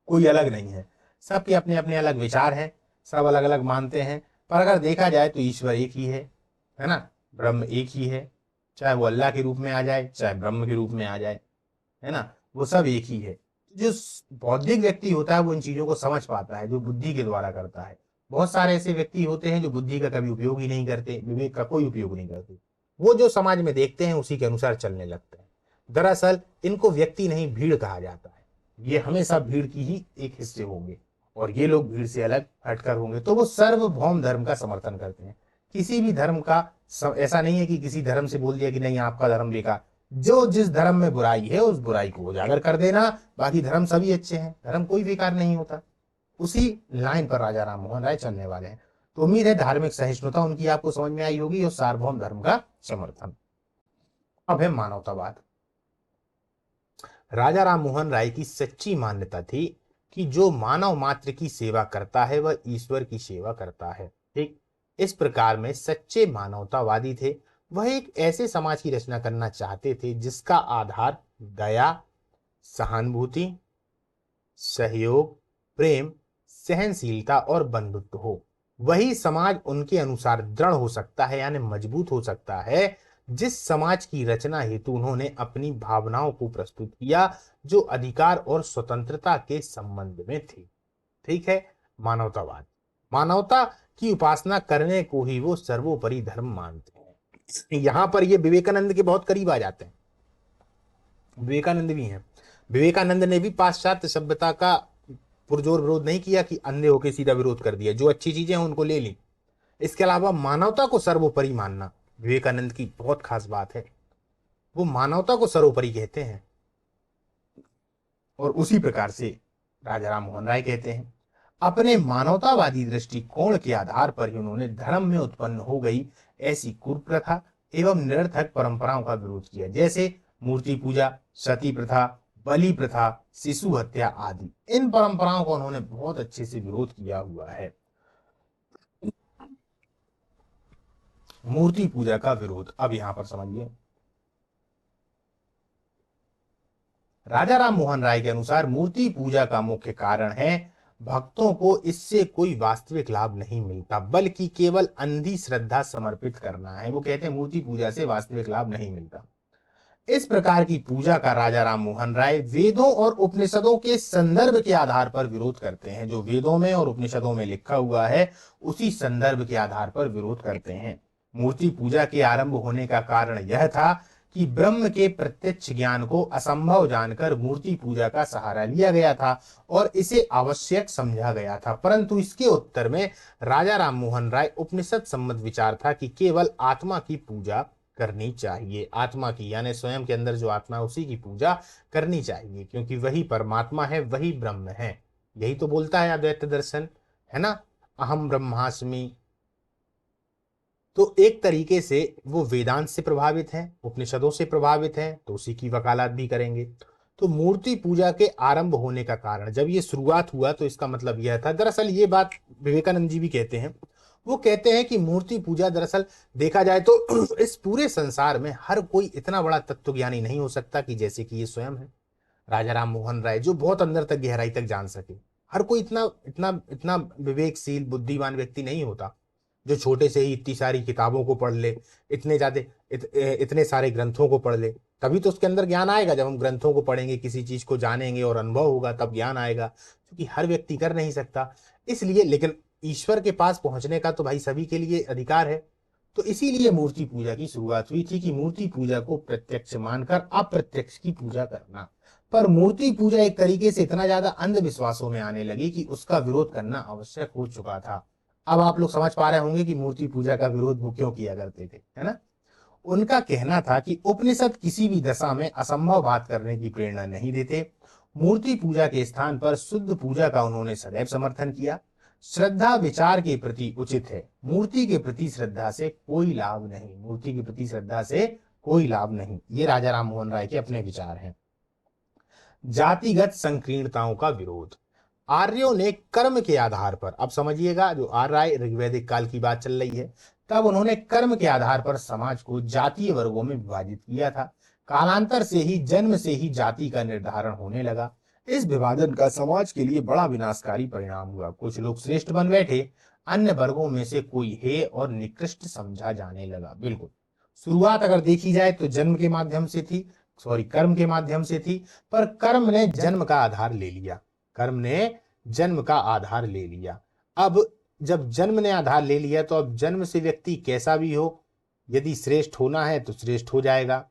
Speaker 1: कोई अलग नहीं है। सबके अपने अपने अलग विचार हैं, सब अलग अलग मानते हैं, पर अगर देखा जाए तो ईश्वर एक ही है ना। ब्रह्म एक ही है, चाहे वो अल्लाह के रूप में आ जाए चाहे ब्रह्म के रूप में आ जाए, है ना, वो सब एक ही है। जो बौद्धिक व्यक्ति होता है वो इन चीजों को समझ पाता है, जो बुद्धि के द्वारा करता है। बहुत सारे ऐसे व्यक्ति होते हैं जो बुद्धि का कभी उपयोग ही नहीं करते, विवेक का कोई उपयोग नहीं करते। वो जो समाज में देखते हैं उसी के अनुसार चलने लगते हैं। दरअसल इनको व्यक्ति नहीं भीड़ कहा जाता है। ये हमेशा भीड़ की ही एक हिस्से होंगे और ये लोग भीड़ से अलग हटकर होंगे। तो वो सर्वभौम धर्म का समर्थन करते हैं। किसी भी धर्म का ऐसा नहीं है कि किसी धर्म से बोल दिया कि नहीं आपका धर्म बेकार। जो जिस धर्म में बुराई है उस बुराई को उजागर कर देना, बाकी धर्म सभी अच्छे हैं, धर्म कोई बेकार नहीं होता। उसी लाइन पर राजा राम मोहन राय चलने वाले हैं। तो उम्मीद है धार्मिक सहिष्णुता उनकी आपको समझ में आई होगी और सार्वभौम धर्म का समर्थन। अब है मानवतावाद। राजा राम मोहन राय की सच्ची मान्यता थी कि जो मानव मात्र की सेवा करता है वह ईश्वर की सेवा करता है। ठीक इस प्रकार में सच्चे मानवतावादी थे। वह एक ऐसे समाज की रचना करना चाहते थे जिसका आधार दया, सहानुभूति, सहयोग, प्रेम, सहनशीलता और बंधुत्व हो। वही समाज उनके अनुसार दृढ़ हो सकता है, यानी मजबूत हो सकता है, जिस समाज की रचना हेतु उन्होंने अपनी भावनाओं को प्रस्तुत किया जो अधिकार और स्वतंत्रता के संबंध में थी। ठीक है, मानवतावाद, मानवता की उपासना करने को ही वो सर्वोपरि धर्म मानते हैं। यहां पर ये विवेकानंद के बहुत करीब आ जाते हैं। विवेकानंद भी हैं। विवेकानंद ने भी पाश्चात्य सभ्यता का पुरजोर विरोध नहीं किया कि अंधे होकर सीधा विरोध कर दिया, जो अच्छी चीजें हैं उनको ले ली। इसके अलावा मानवता को सर्वोपरि मानना विवेकानंद की बहुत खास बात है। वो मानवता को सर्वोपरि कहते हैं और उसी प्रकार से राजा राम मोहन राय कहते हैं। अपने मानवतावादी दृष्टिकोण के आधार पर ही उन्होंने धर्म में उत्पन्न हो गई ऐसी कुप्रथा एवं निरर्थक परंपराओं का विरोध किया, जैसे मूर्ति पूजा, सती प्रथा, बलि प्रथा, शिशु हत्या आदि। इन परंपराओं का उन्होंने बहुत अच्छे से विरोध किया हुआ है। मूर्ति पूजा का विरोध, अब यहां पर समझिए। राजा राम मोहन राय के अनुसार मूर्ति पूजा का मुख्य कारण है भक्तों को इससे कोई वास्तविक लाभ नहीं मिलता, बल्कि केवल अंधी श्रद्धा समर्पित करना है। वो कहते हैं मूर्ति पूजा से वास्तविक लाभ नहीं मिलता। इस प्रकार की पूजा का राजा राम मोहन राय वेदों और उपनिषदों के संदर्भ के आधार पर विरोध करते हैं। जो वेदों में और उपनिषदों में लिखा हुआ है उसी संदर्भ के आधार पर विरोध करते हैं। मूर्ति पूजा के आरंभ होने का कारण यह था कि ब्रह्म के प्रत्यक्ष ज्ञान को असंभव जानकर मूर्ति पूजा का सहारा लिया गया था और इसे आवश्यक समझा गया था। परंतु इसके उत्तर में राजा राम मोहन राय उपनिषद सम्मत विचार था कि केवल आत्मा की पूजा करनी चाहिए। आत्मा की यानी स्वयं के अंदर जो आत्मा है उसी की पूजा करनी चाहिए, क्योंकि वही परमात्मा है, वही ब्रह्म है। यही तो बोलता है अद्वैत दर्शन, है ना, अहम ब्रह्मास्मि। तो एक तरीके से वो वेदांत से प्रभावित है, उपनिषदों से प्रभावित है, तो उसी की वकालत भी करेंगे। तो मूर्ति पूजा के आरंभ होने का कारण, जब ये शुरुआत हुआ तो इसका मतलब यह था, दरअसल ये बात विवेकानंद जी भी कहते हैं। वो कहते हैं कि मूर्ति पूजा दरअसल देखा जाए तो इस पूरे संसार में हर कोई इतना बड़ा तत्वज्ञानी नहीं हो सकता कि जैसे कि ये स्वयं है राजा राम मोहन राय, जो बहुत अंदर तक गहराई तक जान सके। हर कोई इतना इतना इतना विवेकशील बुद्धिमान व्यक्ति नहीं होता जो छोटे से ही इतनी सारी किताबों को पढ़ ले, इतने ज्यादा इतने सारे ग्रंथों को पढ़ ले। तभी तो उसके अंदर ज्ञान आएगा। जब हम ग्रंथों को पढ़ेंगे, किसी चीज को जानेंगे और अनुभव होगा, तब ज्ञान आएगा, क्योंकि हर व्यक्ति कर नहीं सकता। इसलिए लेकिन ईश्वर के पास पहुंचने का तो भाई सभी के लिए अधिकार है। तो इसीलिए मूर्ति पूजा की शुरुआत हुई थी कि मूर्ति पूजा को प्रत्यक्ष मानकर अप्रत्यक्ष की पूजा करना। पर मूर्ति पूजा एक तरीके से इतना ज्यादा अंधविश्वासों में आने लगी कि उसका विरोध करना आवश्यक हो चुका था। अब आप लोग समझ पा रहे होंगे कि मूर्ति पूजा का विरोध वो क्यों किया करते थे, है ना। उनका कहना था कि उपनिषद किसी भी दशा में असंभव बात करने की प्रेरणा नहीं देते। मूर्ति पूजा के स्थान पर शुद्ध पूजा का उन्होंने सदैव समर्थन किया। श्रद्धा विचार के प्रति उचित है, मूर्ति के प्रति श्रद्धा से कोई लाभ नहीं। मूर्ति के प्रति श्रद्धा से कोई लाभ नहीं। ये राजा राम मोहन राय के अपने विचार हैं। जातिगत संकीर्णताओं का विरोध, आर्यों ने कर्म के आधार पर, अब समझिएगा, जो आर्य ऋग्वैदिक काल की बात चल रही है, तब उन्होंने कर्म के आधार पर समाज को जातीय वर्गों में विभाजित किया था। कालांतर से ही जन्म से ही जाति का निर्धारण होने लगा। इस विभाजन का समाज के लिए बड़ा विनाशकारी परिणाम हुआ। कुछ लोग श्रेष्ठ बन बैठे, अन्य वर्गों में से कोई हेय और निकृष्ट समझा जाने लगा। बिल्कुल शुरुआत अगर देखी जाए तो जन्म के माध्यम से थी, कर्म के माध्यम से थी, पर कर्म ने जन्म का आधार ले लिया। कर्म ने जन्म का आधार ले लिया। अब जब जन्म ने आधार ले लिया तो अब जन्म से व्यक्ति कैसा भी हो, यदि श्रेष्ठ होना है तो श्रेष्ठ हो जाएगा,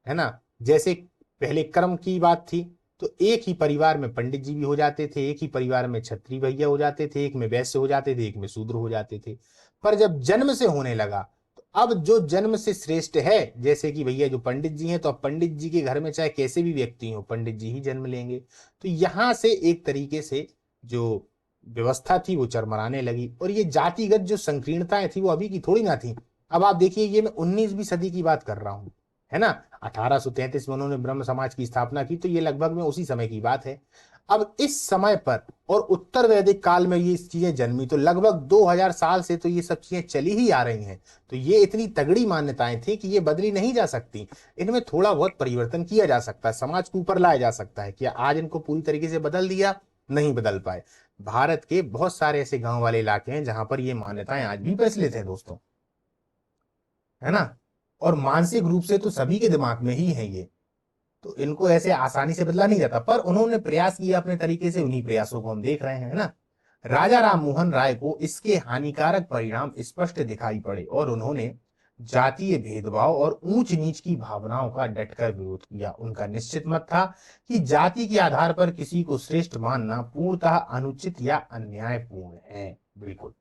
Speaker 1: है ना। जैसे पहले कर्म की बात थी तो एक ही परिवार में पंडित जी भी हो जाते थे, एक ही परिवार में क्षत्रिय भैया हो जाते थे, एक में वैश्य हो जाते थे, एक में शूद्र हो जाते थे। पर जब जन्म से होने लगा तो अब जो जन्म से श्रेष्ठ है, जैसे कि भैया जो पंडित जी हैं, तो अब पंडित जी के घर में चाहे कैसे भी व्यक्ति हो, पंडित जी ही जन्म लेंगे। तो यहां से एक तरीके से जो व्यवस्था थी वो चरमराने लगी। और ये जातिगत जो संकीर्णताएं थी वो अभी की थोड़ी ना थी। अब आप देखिए, ये मैं 19वीं सदी की बात कर रहा हूं, है ना। 1833 में उन्होंने ब्रह्म समाज की स्थापना की, तो ये लगभग में उसी समय की बात है। अब इस समय पर और उत्तर वैदिक काल में ये चीजें जन्मी, तो लगभग 2000 साल से तो ये सब चीजें चली ही आ रही हैं। तो ये इतनी तगड़ी मान्यताएं थी कि ये बदली नहीं जा सकती। इनमें थोड़ा बहुत परिवर्तन किया जा सकता है, समाज को ऊपर लाया जा सकता है। क्या आज इनको पूरी तरीके से बदल दिया? नहीं बदल पाए। भारत के बहुत सारे ऐसे गांव वाले इलाके हैं जहां पर ये मान्यताएं आज भी प्रचलित है दोस्तों, है ना। और मानसिक रूप से तो सभी के दिमाग में ही है ये, तो इनको ऐसे आसानी से बदला नहीं जाता। पर उन्होंने प्रयास किया अपने तरीके से, उन्हीं प्रयासों को हम देख रहे हैं, है ना। राजा राम मोहन राय को इसके हानिकारक परिणाम स्पष्ट दिखाई पड़े और उन्होंने जातीय भेदभाव और ऊंच नीच की भावनाओं का डटकर विरोध किया। उनका निश्चित मत था कि जाति के आधार पर किसी को श्रेष्ठ मानना पूर्णतः अनुचित या अन्यायपूर्ण है। बिल्कुल।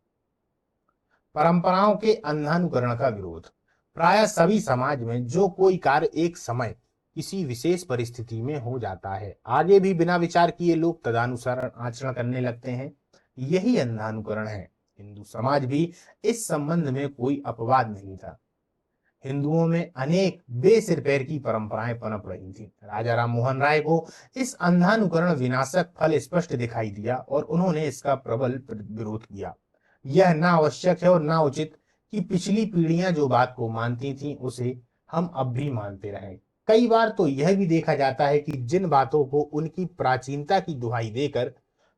Speaker 1: परंपराओं के अंधानुकरण का विरोध, प्राय सभी समाज में जो कोई कार्य एक समय किसी विशेष परिस्थिति में हो जाता है, आगे भी बिना विचार किए लोग तदानुसार आचरण करने लगते हैं। यही अंधानुकरण है। हिंदू समाज भी इस संबंध में कोई अपवाद नहीं था। हिंदुओं में अनेक बेसिर पैर की परंपराएं पनप रही थी। राजा राम मोहन राय को इस अंधानुकरण विनाशक फल स्पष्ट दिखाई दिया और उन्होंने इसका प्रबल विरोध किया। यह ना आवश्यक है और ना उचित कि पिछली पीढ़ियां जो बात को मानती थीं उसे हम अब भी मानते रहें। कई बार तो यह भी देखा जाता है कि जिन बातों को उनकी प्राचीनता की दुहाई देकर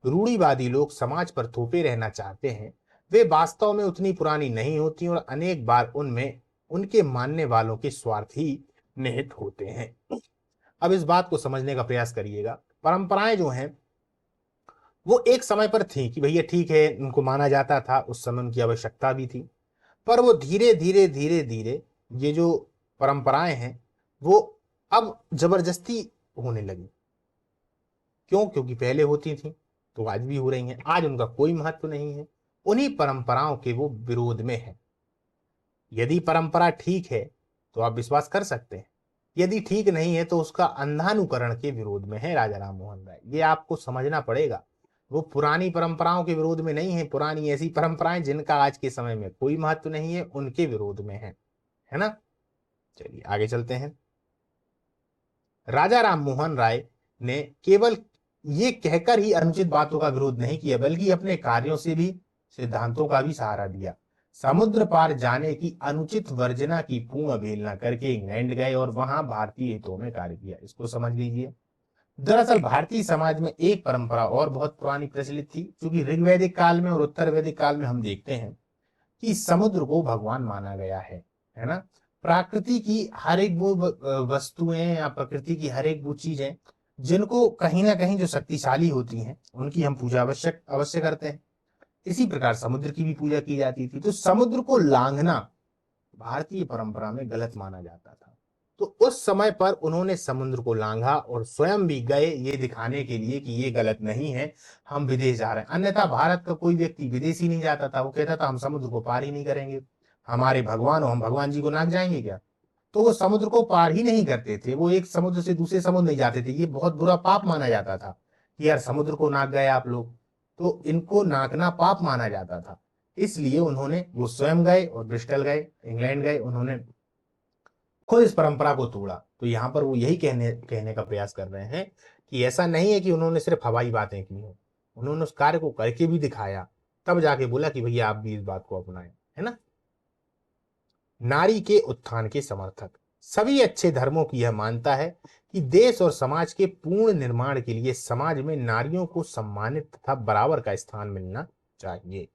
Speaker 1: रूढ़िवादी लोग समाज पर थोपे रहना चाहते हैं, वे वास्तव में उतनी पुरानी नहीं होती और अनेक बार उनमें उनके मानने वालों के स्वार्थ ही निहित होते हैं। अब इस बात को समझने का प्रयास करिएगा। परंपराएं जो हैं वो एक समय पर थी कि भैया ठीक है, उनको माना जाता था, उस समय उनकी आवश्यकता भी थी, पर वो धीरे धीरे धीरे धीरे ये जो परंपराएं हैं वो अब जबरदस्ती होने लगी। क्यों? क्योंकि पहले होती थी तो आज भी हो रही हैं। आज उनका कोई महत्व नहीं है, उन्हीं परंपराओं के वो विरोध में है। यदि परंपरा ठीक है तो आप विश्वास कर सकते हैं, यदि ठीक नहीं है तो उसका अंधानुकरण के विरोध में है राजा राम मोहन राय। ये आपको समझना पड़ेगा। वो पुरानी परंपराओं के विरोध में नहीं है, पुरानी ऐसी परंपराएं जिनका आज के समय में कोई महत्व नहीं है उनके विरोध में है ना। चलिए आगे चलते हैं। राजा राम मोहन राय ने केवल ये कहकर ही अनुचित बातों का विरोध नहीं किया, बल्कि अपने कार्यों से भी सिद्धांतों का भी सहारा दिया। समुद्र पार जाने की अनुचित वर्जना की पूर्ण अवहेलना करके इंग्लैंड गए और वहां भारतीय हितों में कार्य किया। इसको समझ लीजिए। दरअसल भारतीय समाज में एक परंपरा और बहुत पुरानी प्रचलित थी, क्योंकि ऋग्वैदिक काल में और उत्तर वैदिक काल में हम देखते हैं कि समुद्र को भगवान माना गया है ना। प्रकृति की हर एक वो वस्तुएं या प्रकृति की हर एक वो चीजें जिनको कहीं ना कहीं जो शक्तिशाली होती हैं उनकी हम पूजा अवश्य करते हैं। इसी प्रकार समुद्र की भी पूजा की जाती थी। तो समुद्र को लांघना भारतीय परंपरा में गलत माना जाता था। तो उस समय पर उन्होंने समुद्र को लांघा और स्वयं भी गए ये दिखाने के लिए कि ये गलत नहीं है, हम विदेश जा रहे हैं। अन्यथा भारत का कोई व्यक्ति विदेश ही नहीं जाता था। वो कहता था हम समुद्र को पार ही नहीं करेंगे, हमारे भगवान हो, हम भगवान जी को नाक जाएंगे क्या। तो वो समुद्र को पार ही नहीं करते थे, वो एक समुद्र से दूसरे समुद्र नहीं जाते थे। ये बहुत बुरा पाप माना जाता था कि यार समुद्र को नाक गए आप लोग, तो इनको नाकना पाप माना जाता था। इसलिए उन्होंने वो स्वयं गए और ब्रिस्टल गए, इंग्लैंड गए, उन्होंने खुद इस परंपरा को तोड़ा। तो यहाँ पर वो यही कहने का प्रयास कर रहे हैं कि ऐसा नहीं है कि उन्होंने सिर्फ हवाई बातें की हो, उन्होंने उस कार्य को करके भी दिखाया, तब जाके बोला कि भैया आप भी इस बात को अपनाएं, है ना। नारी के उत्थान के समर्थक। सभी अच्छे धर्मों की यह मानता है कि देश और समाज के पूर्ण निर्माण के लिए समाज में नारियों को सम्मानित तथा बराबर का स्थान मिलना चाहिए।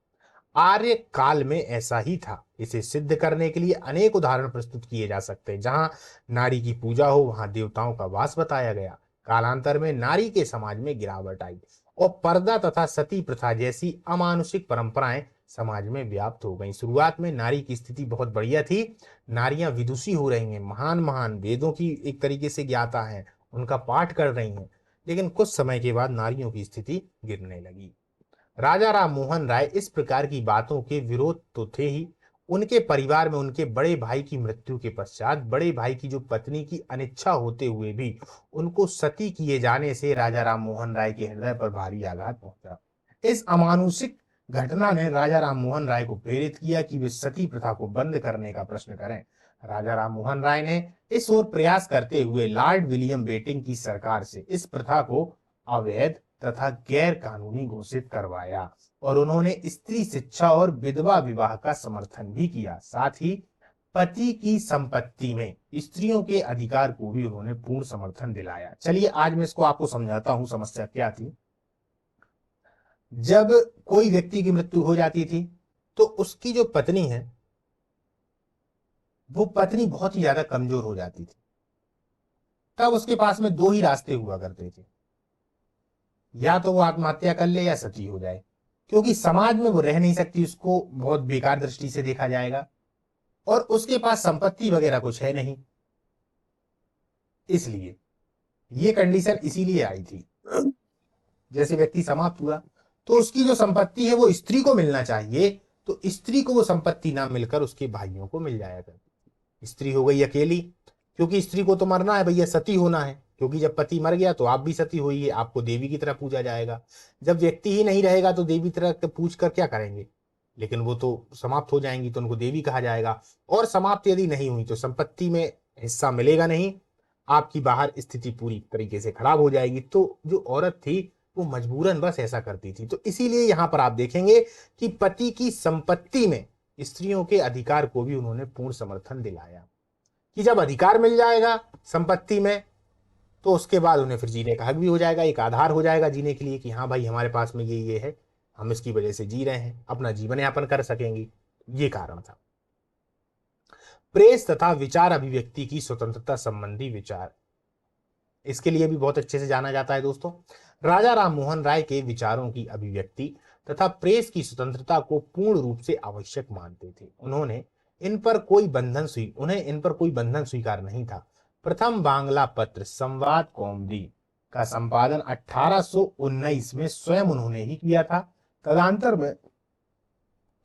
Speaker 1: आर्य काल में ऐसा ही था। इसे सिद्ध करने के लिए अनेक उदाहरण प्रस्तुत किए जा सकते हैं। जहां नारी की पूजा हो वहां देवताओं का वास बताया गया। कालांतर में नारी के समाज में गिरावट आई और पर्दा तथा सती प्रथा जैसी अमानुषिक परंपराएं समाज में व्याप्त हो गई। शुरुआत में नारी की स्थिति बहुत बढ़िया थी, नारियां विदुषी हो रही हैं, महान महान वेदों की एक तरीके से ज्ञाता हैं, उनका पाठ कर रही हैं। लेकिन कुछ समय के बाद नारियों की स्थिति गिरने लगी। राजा राम मोहन राय इस प्रकार की बातों के विरोध तो थे ही, उनके परिवार में उनके बड़े भाई की मृत्यु के पश्चात बड़े भाई की जो पत्नी की अनिच्छा होते हुए भी उनको सती किए जाने से राजा राम मोहन राय के हृदय पर भारी आघात पहुंचा। इस अमानुषिक घटना ने राजा राम मोहन राय को प्रेरित किया कि वे सती प्रथा को बंद करने का प्रश्न करें। राजा राम मोहन राय ने इस ओर प्रयास करते हुए लॉर्ड विलियम बेटिंग की सरकार से इस प्रथा को अवैध तथा गैर कानूनी घोषित करवाया और उन्होंने स्त्री शिक्षा और विधवा विवाह का समर्थन भी किया। साथ ही पति की संपत्ति में स्त्रियों के अधिकार को भी उन्होंने पूर्ण समर्थन दिलाया। चलिए आज मैं इसको आपको समझाता हूं समस्या क्या थी। जब कोई व्यक्ति की मृत्यु हो जाती थी तो उसकी जो पत्नी है वो पत्नी बहुत ही ज्यादा कमजोर हो जाती थी। तब उसके पास में दो ही रास्ते हुआ करते थे, या तो वो आत्महत्या कर ले या सती हो जाए, क्योंकि समाज में वो रह नहीं सकती, उसको बहुत बेकार दृष्टि से देखा जाएगा और उसके पास संपत्ति वगैरह कुछ है नहीं। इसलिए ये कंडीशन इसीलिए आई थी। जैसे व्यक्ति समाप्त हुआ तो उसकी जो संपत्ति है वो स्त्री को मिलना चाहिए, तो स्त्री को वो संपत्ति ना मिलकर उसके भाइयों को मिल जाया करती। स्त्री हो गई अकेली, क्योंकि स्त्री को तो मरना है भैया, सती होना है, क्योंकि जब पति मर गया तो आप भी सती होइए, आपको देवी की तरह पूजा जाएगा। जब व्यक्ति ही नहीं रहेगा तो देवी तरह पूछ कर क्या करेंगे, लेकिन वो तो समाप्त हो जाएंगी तो उनको देवी कहा जाएगा। और समाप्त यदि नहीं हुई तो संपत्ति में हिस्सा मिलेगा नहीं, आपकी बाहर स्थिति पूरी तरीके से खराब हो जाएगी। तो जो औरत थी वो मजबूरन बस ऐसा करती थी। तो इसीलिए यहां पर आप देखेंगे कि पति की संपत्ति में स्त्रियों के अधिकार को भी उन्होंने पूर्ण समर्थन दिलाया, कि जब अधिकार मिल जाएगा संपत्ति में तो उसके बाद उन्हें फिर जीने का हक भी हो जाएगा, एक आधार हो जाएगा जीने के लिए कि हाँ भाई हमारे पास में ये है, हम इसकी वजह से जी रहे हैं, अपना जीवन यापन कर सकेंगे। ये कारण था। प्रेस तथा विचार अभिव्यक्ति की स्वतंत्रता संबंधी विचार, इसके लिए भी बहुत अच्छे से जाना जाता है दोस्तों। राजा राम मोहन राय के विचारों की अभिव्यक्ति तथा प्रेस की स्वतंत्रता को पूर्ण रूप से आवश्यक मानते थे। उन्हें इन पर कोई बंधन स्वीकार नहीं था। प्रथम बांग्ला पत्र संवाद कौमुदी का संपादन 1819 में स्वयं उन्होंने ही किया था। तदंतर में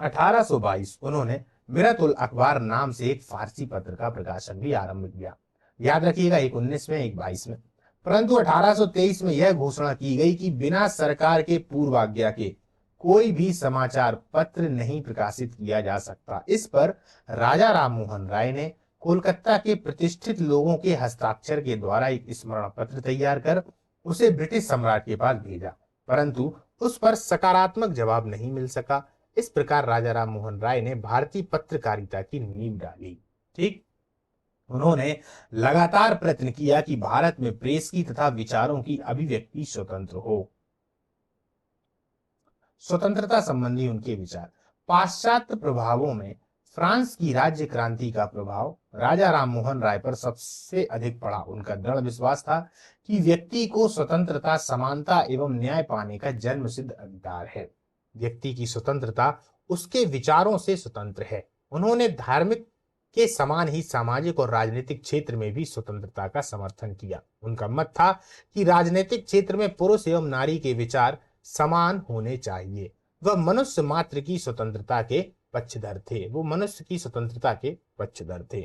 Speaker 1: 1822 उन्होंने मिरतुल अखबार नाम से एक फारसी पत्र का प्रकाशन भी आरंभ किया। याद रखिएगा, एक 19 में एक 22 में। परंतु 1823 में यह घोषणा की गई कि बिना सरकार के पूर्वाज्ञा के कोई भी समाचार पत्र नहीं प्रकाशित किया जा सकता। इस पर राजा राम मोहन राय ने कोलकाता के प्रतिष्ठित लोगों के हस्ताक्षर के द्वारा एक स्मरण पत्र तैयार कर उसे ब्रिटिश सम्राट के पास भेजा, परंतु उस पर सकारात्मक जवाब नहीं मिल सका। इस प्रकार राजा राम मोहन राय ने भारतीय पत्रकारिता की नींव डाली। ठीक, उन्होंने लगातार प्रयत्न किया कि भारत में प्रेस की तथा विचारों की अभिव्यक्ति स्वतंत्र हो। स्वतंत्रता संबंधी उनके विचार, पाश्चात्य प्रभावों में फ्रांस की राज्य क्रांति का प्रभाव राजा राम मोहन राय पर सबसे अधिक पड़ा। उनका दृढ़ विश्वास था कि व्यक्ति को स्वतंत्रता, समानता एवं न्याय पाने का जन्मसिद्ध अधिकार है। व्यक्ति की स्वतंत्रता उसके विचारों से स्वतंत्र है। उन्होंने धार्मिक के समान ही सामाजिक और राजनीतिक क्षेत्र में भी स्वतंत्रता का समर्थन किया। उनका मत था कि राजनीतिक क्षेत्र में पुरुष एवं नारी के विचार समान होने चाहिए। वह मनुष्य मात्र की स्वतंत्रता के पक्षधर थे।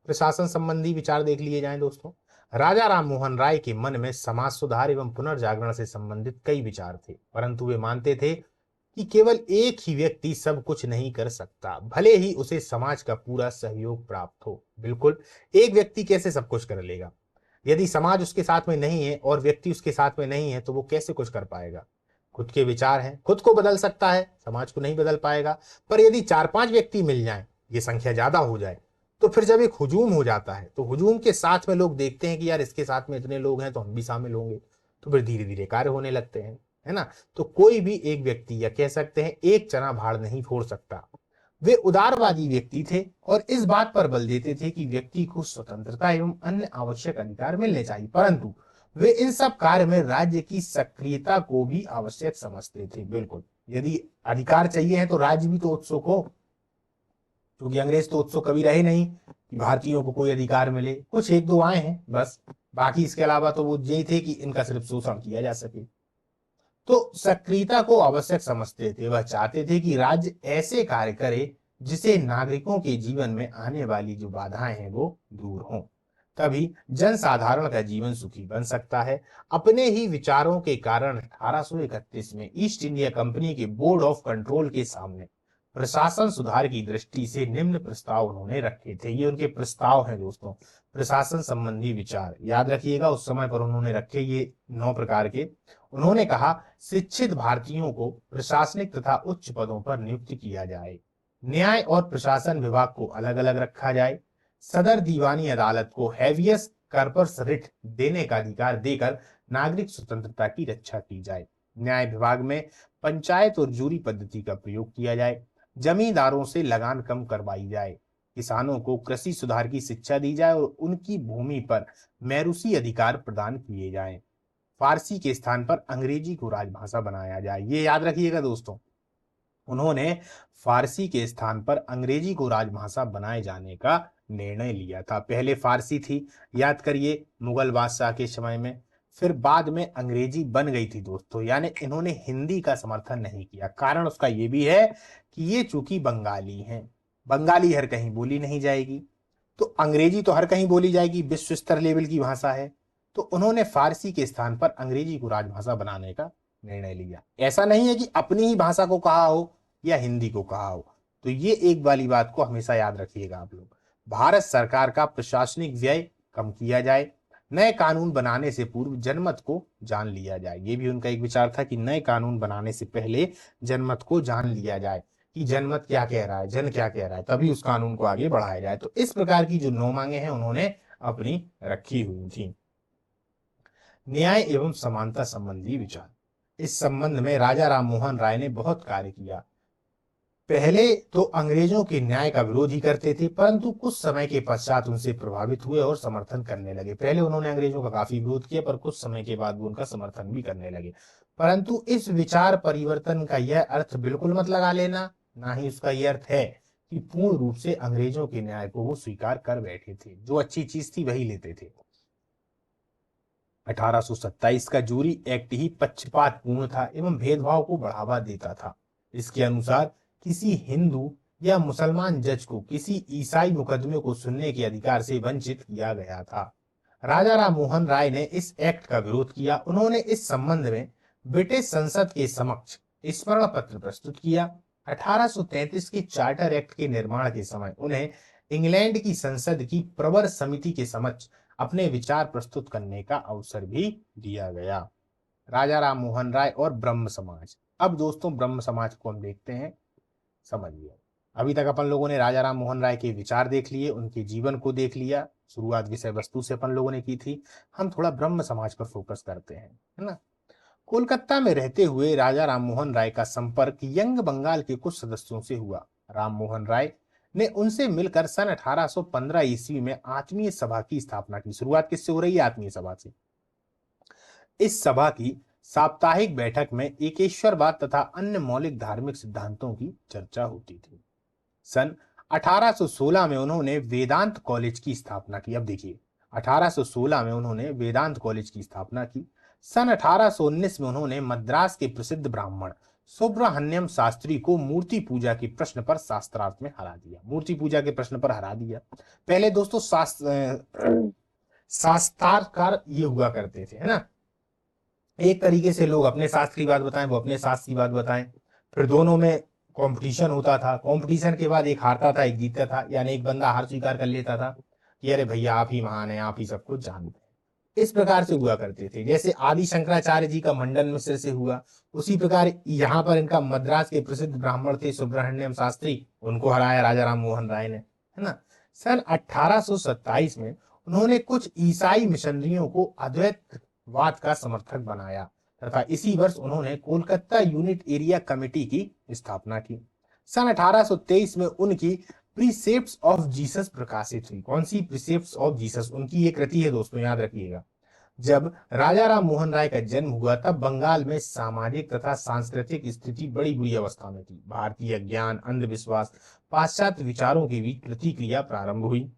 Speaker 1: प्रशासन संबंधी विचार देख लिए जाएं दोस्तों। राजा राम मोहन राय के मन में समाज सुधार एवं पुनर्जागरण से संबंधित कई विचार थे, परंतु वे मानते थे कि केवल एक ही व्यक्ति सब कुछ नहीं कर सकता, भले ही उसे समाज का पूरा सहयोग प्राप्त हो। बिल्कुल, एक व्यक्ति कैसे सब कुछ कर लेगा? यदि समाज उसके साथ में नहीं है और व्यक्ति उसके साथ में नहीं है तो वो कैसे कुछ कर पाएगा? खुद के विचार हैं, खुद को बदल सकता है, समाज को नहीं बदल पाएगा। पर यदि 4-5 व्यक्ति मिल जाएं, ये संख्या ज्यादा हो जाए, तो फिर जब एक हुजूम हो जाता है तो हुजूम के साथ में लोग देखते हैं कि यार इसके साथ में इतने लोग हैं तो हम भी शामिल होंगे, तो फिर धीरे धीरे कार्य होने लगते हैं, है ना। तो कोई भी एक व्यक्ति या कह सकते हैं एक चना भाड़ नहीं फोड़ सकता। वे उदारवादी व्यक्ति थे और इस बात पर बल देते थे कि व्यक्ति को स्वतंत्रता एवं अन्य आवश्यक अधिकार मिलने चाहिए, परंतु वे इन सब कार्य में राज्य की सक्रियता को भी आवश्यक समझते थे। बिल्कुल, यदि अधिकार चाहिए है तो राज्य भी तो उत्सुक हो, क्योंकि अंग्रेज तो उत्सुक कभी रहे नहीं कि भारतीयों को कोई अधिकार मिले। कुछ एक दो आए हैं बस, बाकी इसके अलावा तो वो यही थे कि इनका सिर्फ शोषण किया जा सके। तो सक्रियता को आवश्यक समझते थे। वह चाहते थे कि राज्य ऐसे कार्य करे जिसे नागरिकों के जीवन में आने वाली जो बाधाएं हैं वो दूर हों, तभी जनसाधारण का जीवन सुखी बन सकता है। अपने ही विचारों के कारण 1831 में ईस्ट इंडिया कंपनी के बोर्ड ऑफ कंट्रोल के सामने प्रशासन सुधार की दृष्टि से निम्न प्रस्ताव उन्होंने रखे थे। ये उनके प्रस्ताव हैं दोस्तों, प्रशासन संबंधी विचार। याद रखिएगा, उस समय पर उन्होंने रखे ये 9 प्रकार के। उन्होंने कहा, शिक्षित भारतीयों को प्रशासनिक तथा उच्च पदों पर नियुक्त किया जाए, न्याय और प्रशासन विभाग को अलग अलग रखा जाए, सदर दीवानी अदालत को हैवियस कॉर्पस रिट देने का अधिकार देकर नागरिक स्वतंत्रता की रक्षा की जाए, न्याय विभाग में पंचायत और जूरी पद्धति का प्रयोग किया जाए, जमींदारों से लगान कम करवाई जाए, किसानों को कृषि सुधार की शिक्षा दी जाए और उनकी भूमि पर मैरूसी अधिकार प्रदान किए जाएं, फारसी के स्थान पर अंग्रेजी को राजभाषा बनाया जाए। ये याद रखिएगा दोस्तों, उन्होंने फारसी के स्थान पर अंग्रेजी को राजभाषा बनाए जाने का निर्णय लिया था। पहले फारसी थी, याद करिए, मुगल बादशाह के समय में, फिर बाद में अंग्रेजी बन गई थी दोस्तों। यानी इन्होंने हिंदी का समर्थन नहीं किया। कारण उसका ये भी है कि ये चूंकि बंगाली हैं, बंगाली हर कहीं बोली नहीं जाएगी, तो अंग्रेजी तो हर कहीं बोली जाएगी, विश्व स्तर लेवल की भाषा है। तो उन्होंने फारसी के स्थान पर अंग्रेजी को राजभाषा बनाने का निर्णय लिया। ऐसा नहीं है कि अपनी ही भाषा को कहा हो या हिंदी को कहा हो। तो ये एक वाली बात को हमेशा याद रखिएगा आप लोग। भारत सरकार का प्रशासनिक व्यय कम किया जाए, नए कानून बनाने से पूर्व जनमत को जान लिया जाए। ये भी उनका एक विचार था कि नए कानून बनाने से पहले जनमत को जान लिया जाए कि जनमत क्या कह रहा है, जन क्या कह रहा है, तभी उस कानून को आगे बढ़ाया जाए। तो इस प्रकार की जो 9 मांगे हैं उन्होंने अपनी रखी हुई थी। न्याय एवं समानता संबंधी विचार, इस संबंध में राजा राममोहन राय ने बहुत कार्य किया। पहले तो अंग्रेजों के न्याय का विरोध ही करते थे, परंतु कुछ समय के पश्चात उनसे प्रभावित हुए और समर्थन करने लगे। पहले उन्होंने अंग्रेजों का काफी विरोध किया, पर कुछ समय के बाद वो उनका समर्थन भी करने लगे। परंतु इस विचार परिवर्तन का यह अर्थ बिल्कुल मत लगा लेना, ना ही उसका यह अर्थ है कि पूर्ण रूप से अंग्रेजों के न्याय को वो स्वीकार कर बैठे थे। जो अच्छी चीज थी वही लेते थे। 1827 का जूरी एक्ट ही पक्षपातपूर्ण था एवं भेदभाव को बढ़ावा देता था। इसके अनुसार किसी हिंदू या मुसलमान जज को किसी ईसाई मुकदमे को सुनने के अधिकार से वंचित किया गया था। राजा राममोहन राय ने इस एक्ट का विरोध किया। उन्होंने इस संबंध में ब्रिटिश संसद के समक्ष स्मरण पत्र प्रस्तुत किया। 1833 के चार्टर एक्ट के निर्माण के समय उन्हें इंग्लैंड की संसद की प्रवर समिति के समक्ष अपने विचार प्रस्तुत करने का अवसर भी दिया गया। राजा राममोहन राय और ब्रह्म समाज। अब दोस्तों ब्रह्म समाज को हम देखते हैं, समझिए। अभी तक अपन लोगों ने राजा राममोहन राय के विचार देख लिए, उनके जीवन को देख लिया, शुरुआत विषय वस्तु से अपन लोगों ने की थी। हम थोड़ा ब्रह्म समाज पर फोकस करते हैं, है ना। कोलकाता में रहते हुए राजा राममोहन राय का संपर्क यंग बंगाल के कुछ सदस्यों से हुआ। राममोहन राय ने उनसे मिलकर सन 1815 ईस्वी में आत्मीय सभा की स्थापना की। शुरुआत किससे हो रही है? आत्मीय सभा से। इस सभा की साप्ताहिक बैठक में एकेश्वरवाद तथा अन्य मौलिक धार्मिक सिद्धांतों की चर्चा होती थी। सन 1816 में उन्होंने वेदांत कॉलेज की स्थापना की। अब देखिए, 1816 में उन्होंने वेदांत कॉलेज की स्थापना की। सन 1819 में उन्होंने मद्रास के प्रसिद्ध ब्राह्मण सुब्रहण्यम शास्त्री को मूर्ति पूजा के प्रश्न पर शास्त्रार्थ में हरा दिया। मूर्ति पूजा के प्रश्न पर हरा दिया। पहले दोस्तों शास्त्रार्थ ये हुआ करते थे, है ना। एक तरीके से लोग अपने शास्त्र की बात बताएं, वो अपने शास्त्र की बात बताएं, फिर दोनों में कंपटीशन होता था। कंपटीशन के बाद एक हारता था, एक जीतता था, यानी एक बंदा हार स्वीकार कर लेता था कि अरे भैया आप ही महान हैं, आप ही सब कुछ जानते हैं। इस प्रकार से हुआ करते थे। जैसे आदि शंकराचार्य जी का मंडन मिश्र से हुआ, उसी प्रकार यहाँ पर इनका मद्रास के प्रसिद्ध ब्राह्मण थे सुब्रहण्यम शास्त्री, उनको हराया राजा राममोहन राय ने, है ना। सन 1827 में उन्होंने कुछ ईसाई मिशनरियों को अद्वैतवाद का समर्थक बनाया तथा इसी वर्ष उन्होंने कोलकाता यूनिट एरिया कमेटी की स्थापना की। सन 1823 में उनकी प्रीसेप्ट्स ऑफ जीसस प्रकाशित हुई। कौन सी? प्रीसेप्ट्स ऑफ जीसस, उनकी ये कृति है दोस्तों, याद रखिएगा। जब राजा राममोहन राय का जन्म हुआ तब बंगाल में सामाजिक तथा सांस्कृतिक स्थिति बड़ी बुरी अवस्था में थी। भारतीय ज्ञान, अंधविश्वास, पाश्चात्य विचारों के बीच प्रतिक्रिया प्रारंभ हुई।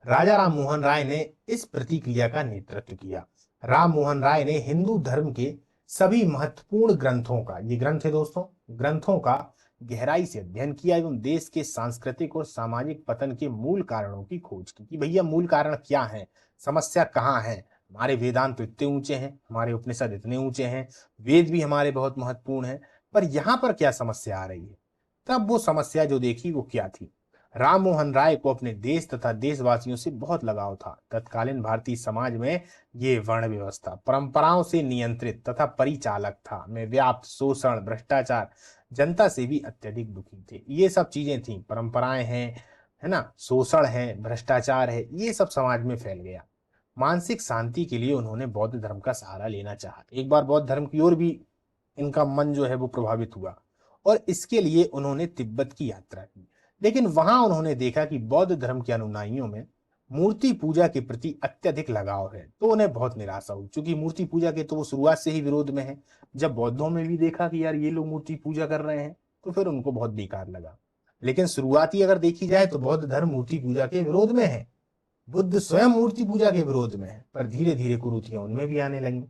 Speaker 1: राजा राममोहन राय ने इस प्रतिक्रिया का नेतृत्व किया। राममोहन राय ने हिंदू धर्म के सभी महत्वपूर्ण ग्रंथों का, ये ग्रंथ है दोस्तों, ग्रंथों का गहराई से अध्ययन किया एवं देश के सांस्कृतिक और सामाजिक पतन के मूल कारणों की खोज की कि भैया मूल कारण क्या है, समस्या कहाँ है। हमारे वेदांत इतने ऊंचे हैं, हमारे उपनिषद इतने ऊंचे हैं, वेद भी हमारे बहुत महत्वपूर्ण हैं, पर यहाँ पर क्या समस्या आ रही है। तब वो समस्या जो देखी वो क्या थी। राममोहन राय को अपने देश तथा देशवासियों से बहुत लगाव था। तत्कालीन भारतीय समाज में ये वर्ण व्यवस्था परंपराओं से नियंत्रित तथा परिचालक था, में व्याप्त शोषण, भ्रष्टाचार, जनता से भी अत्यधिक दुखी थे। ये सब चीजें थी, परंपराएं हैं, है ना, शोषण है, भ्रष्टाचार है, ये सब समाज में फैल गया। मानसिक शांति के लिए उन्होंने बौद्ध धर्म का सहारा लेना चाहा। एक बार बौद्ध धर्म की ओर भी इनका मन जो है वो प्रभावित हुआ और इसके लिए उन्होंने तिब्बत की यात्रा की। लेकिन वहां उन्होंने देखा कि बौद्ध धर्म के अनुयायियों में मूर्ति पूजा के प्रति अत्यधिक लगाव है, तो उन्हें बहुत निराशा हुई। क्योंकि मूर्ति पूजा के तो वो शुरुआत से ही विरोध में है। जब बौद्धों में भी देखा कि यार ये लोग मूर्ति पूजा कर रहे हैं तो फिर उनको बहुत बेकार लगा। लेकिन शुरुआती अगर देखी जाए तो बौद्ध धर्म मूर्ति पूजा के विरोध में है, बुद्ध स्वयं मूर्ति पूजा के विरोध में है, पर धीरे धीरे कुरीतियां उनमें भी आने लगी।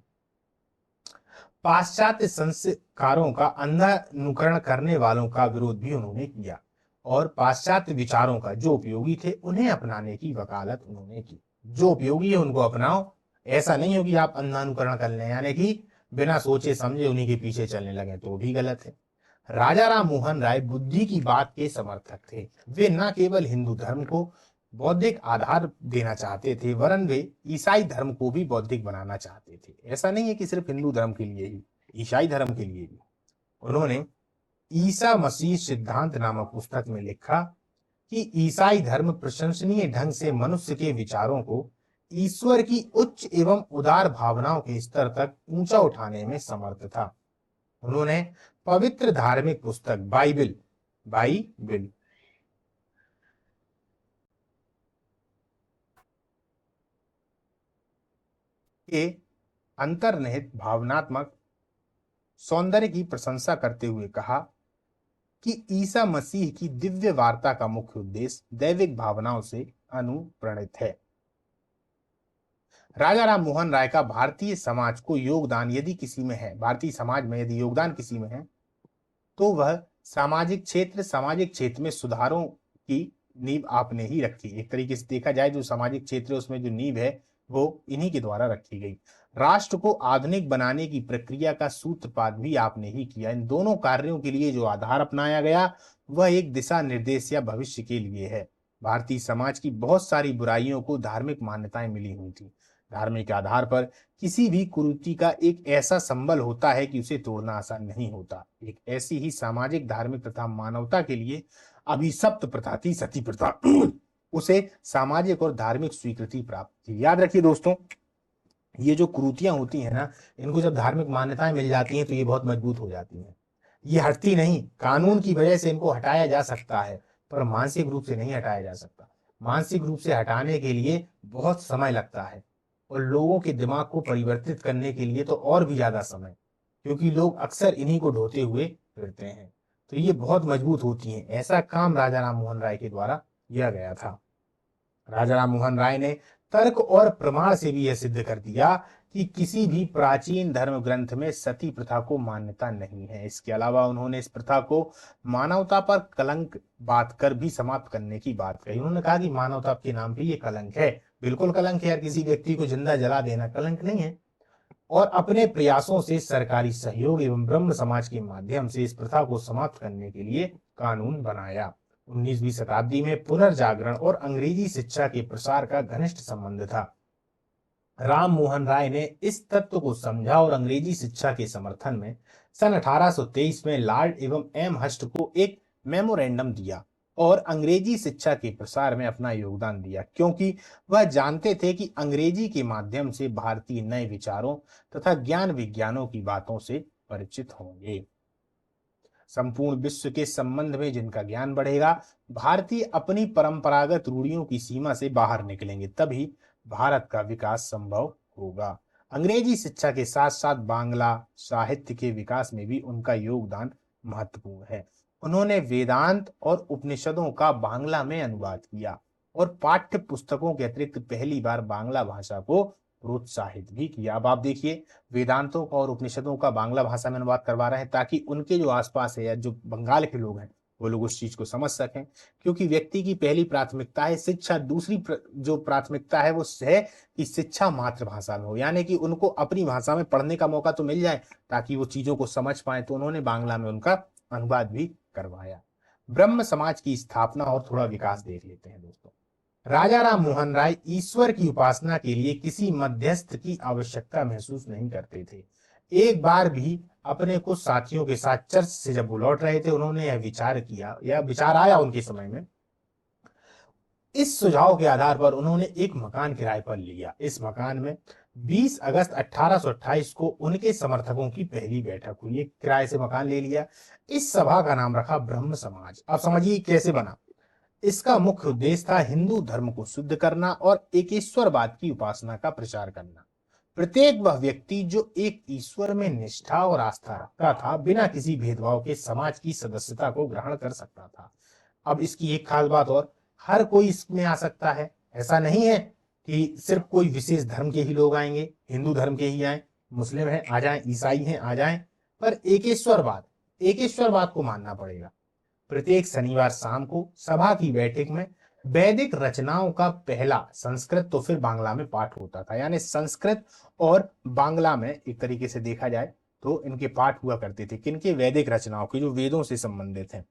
Speaker 1: पाश्चात्य संस्कारों का अंधा अनुकरण करने वालों का विरोध भी उन्होंने किया और पाश्चात्य विचारों का जो उपयोगी थे उन्हें अपनाने की वकालत उन्होंने की। जो उपयोगी है उनको अपनाओ, ऐसा नहीं हो कि आप अंधानुकरण कर लें, यानी कि बिना सोचे समझे उन्हीं के पीछे चलने लगे, तो भी गलत है। राजा राम मोहन राय बुद्धि की बात के समर्थक थे। वे न केवल हिंदू धर्म को बौद्धिक आधार देना चाहते थे, वरन वे ईसाई धर्म को भी बौद्धिक बनाना चाहते थे। ऐसा नहीं है कि सिर्फ हिंदू धर्म के लिए ही, ईसाई धर्म के लिए भी। उन्होंने ईसा मसीह सिद्धांत नामक पुस्तक में लिखा कि ईसाई धर्म प्रशंसनीय ढंग से मनुष्य के विचारों को ईश्वर की उच्च एवं उदार भावनाओं के स्तर तक ऊंचा उठाने में समर्थ था। उन्होंने पवित्र धार्मिक पुस्तक बाइबिल के अंतर्निहित भावनात्मक सौंदर्य की प्रशंसा करते हुए कहा कि ईसा मसीह की दिव्य वार्ता का मुख्य उद्देश्य दैविक भावनाओं से अनुप्राणित है। राजा राम मोहन राय का भारतीय समाज को योगदान यदि किसी में है, भारतीय समाज में यदि योगदान किसी में है, तो वह सामाजिक क्षेत्र में सुधारों की नींव आपने ही रखी। एक तरीके से देखा जाए, जो सामाजिक क्षेत्र है उसमें जो नींव है वो इन्हीं के द्वारा रखी गई। राष्ट्र को आधुनिक बनाने की प्रक्रिया का सूत्रपात भी आपने ही किया। इन दोनों कार्यों के लिए जो आधार अपनाया गया वह एक दिशा निर्देश या भविष्य के लिए है। भारतीय समाज की बहुत सारी बुराइयों को धार्मिक मान्यताएं मिली हुई थी। धार्मिक आधार पर किसी भी कुरीति का एक ऐसा संबल होता है कि उसे तोड़ना आसान नहीं होता। एक ऐसी ही सामाजिक, धार्मिक तथा मानवता के लिए अभिशप्त प्रथा थी सती प्रथा। उसे सामाजिक और धार्मिक स्वीकृति प्राप्त थी। याद रखिए दोस्तों, ये जो कुरीतियां होती हैं ना, इनको जब धार्मिक मान्यताएं मिल जाती हैं तो ये बहुत मजबूत हो जाती हैं। ये हटती नहीं। कानून की वजह से इनको हटाया जा सकता है, पर मानसिक रूप से नहीं हटाया जा सकता। मानसिक रूप से हटाने के लिए बहुत समय लगता है, और लोगों के दिमाग को परिवर्तित करने के लिए तो और भी ज्यादा समय, क्योंकि लोग अक्सर इन्हीं को ढोते हुए फिरते हैं। तो ये बहुत मजबूत होती हैं। ऐसा काम राजा राम मोहन राय के द्वारा किया गया था। राजा राम मोहन राय ने तर्क और प्रमाण से भी यह सिद्ध कर दिया कि किसी भी प्राचीन धर्म ग्रंथ में सती प्रथा को मान्यता नहीं है। इसके अलावा उन्होंने इस प्रथा को मानवता पर कलंक बात कर भी समाप्त करने की बात कही। उन्होंने कहा कि मानवता के नाम पे ये कलंक है। बिल्कुल कलंक है यार, किसी व्यक्ति को जिंदा जला देना कलंक नहीं है। और अपने प्रयासों से सरकारी सहयोग एवं ब्रह्म समाज के माध्यम से इस प्रथा को समाप्त करने के लिए कानून बनाया। 19वीं शताब्दी में पुनर्जागरण और अंग्रेजी शिक्षा के प्रसार का घनिष्ठ संबंध था। राम मोहन राय ने इस तत्व को समझा और अंग्रेजी शिक्षा के समर्थन में सन 1823 में लॉर्ड एवं एम हस्ट को एक मेमोरेंडम दिया और अंग्रेजी शिक्षा के प्रसार में अपना योगदान दिया, क्योंकि वह जानते थे कि अंग्रेजी के माध्यम से भारतीय नए विचारों तथा ज्ञान विज्ञानों की बातों से परिचित होंगे। संपूर्ण विश्व के संबंध में जिनका ज्ञान बढ़ेगा, भारतीय अपनी परंपरागत रूढ़ियों की सीमा से बाहर निकलेंगे, तभी भारत का विकास संभव होगा। अंग्रेजी शिक्षा के साथ साथ बांग्ला साहित्य के विकास में भी उनका योगदान महत्वपूर्ण है। उन्होंने वेदांत और उपनिषदों का बांग्ला में अनुवाद किया और पाठ्य पुस्तकों के अतिरिक्त पहली बार बांग्ला भाषा को प्रोत्साहित भी किया। अब आप देखिए, वेदांतों का और उपनिषदों का बांग्ला भाषा में अनुवाद करवा रहे हैं ताकि उनके जो आसपास है या जो बंगाल के लोग हैं वो लोग उस चीज को समझ सकें, क्योंकि व्यक्ति की पहली प्राथमिकता है शिक्षा, दूसरी जो प्राथमिकता है वो है कि शिक्षा मातृभाषा में हो, यानी कि उनको अपनी भाषा में पढ़ने का मौका तो मिल जाए ताकि वो चीजों को समझ पाए। तो उन्होंने बांग्ला में उनका अनुवाद भी करवाया। ब्रह्म समाज की स्थापना और थोड़ा विकास देख लेते हैं दोस्तों। राजा राम मोहन राय ईश्वर की उपासना के लिए किसी मध्यस्थ की आवश्यकता महसूस नहीं करते थे। एक बार भी अपने कुछ साथियों के साथ चर्च से जब वो लौट रहे थे, उन्होंने यह विचार किया, या विचार आया उनके समय में। इस सुझाव के आधार पर उन्होंने एक मकान किराए पर लिया। इस मकान में 20 अगस्त 1828 को उनके समर्थकों की पहली बैठक हुई। एक किराए से मकान ले लिया। इस सभा का नाम रखा ब्रह्म समाज। अब समझिए कैसे बना। इसका मुख्य उद्देश्य था हिंदू धर्म को शुद्ध करना और एकेश्वरवाद की उपासना का प्रचार करना। प्रत्येक वह व्यक्ति जो एक ईश्वर में निष्ठा और आस्था रखता था, बिना किसी भेदभाव के समाज की सदस्यता को ग्रहण कर सकता था। अब इसकी एक खास बात और, हर कोई इसमें आ सकता है। ऐसा नहीं है कि सिर्फ कोई विशेष धर्म के ही लोग आएंगे, हिंदू धर्म के ही आए, मुस्लिम हैं आ जाएं, ईसाई हैं आ जाएं, पर एकेश्वरवाद को मानना पड़ेगा। प्रत्येक शनिवार शाम को सभा की बैठक में वैदिक रचनाओं का पहला संस्कृत तो फिर बांग्ला में पाठ होता था। यानी संस्कृत और बांग्ला में एक तरीके से देखा जाए तो इनके पाठ हुआ करते थे, किनके? वैदिक रचनाओं के, जो वेदों से संबंधित हैं।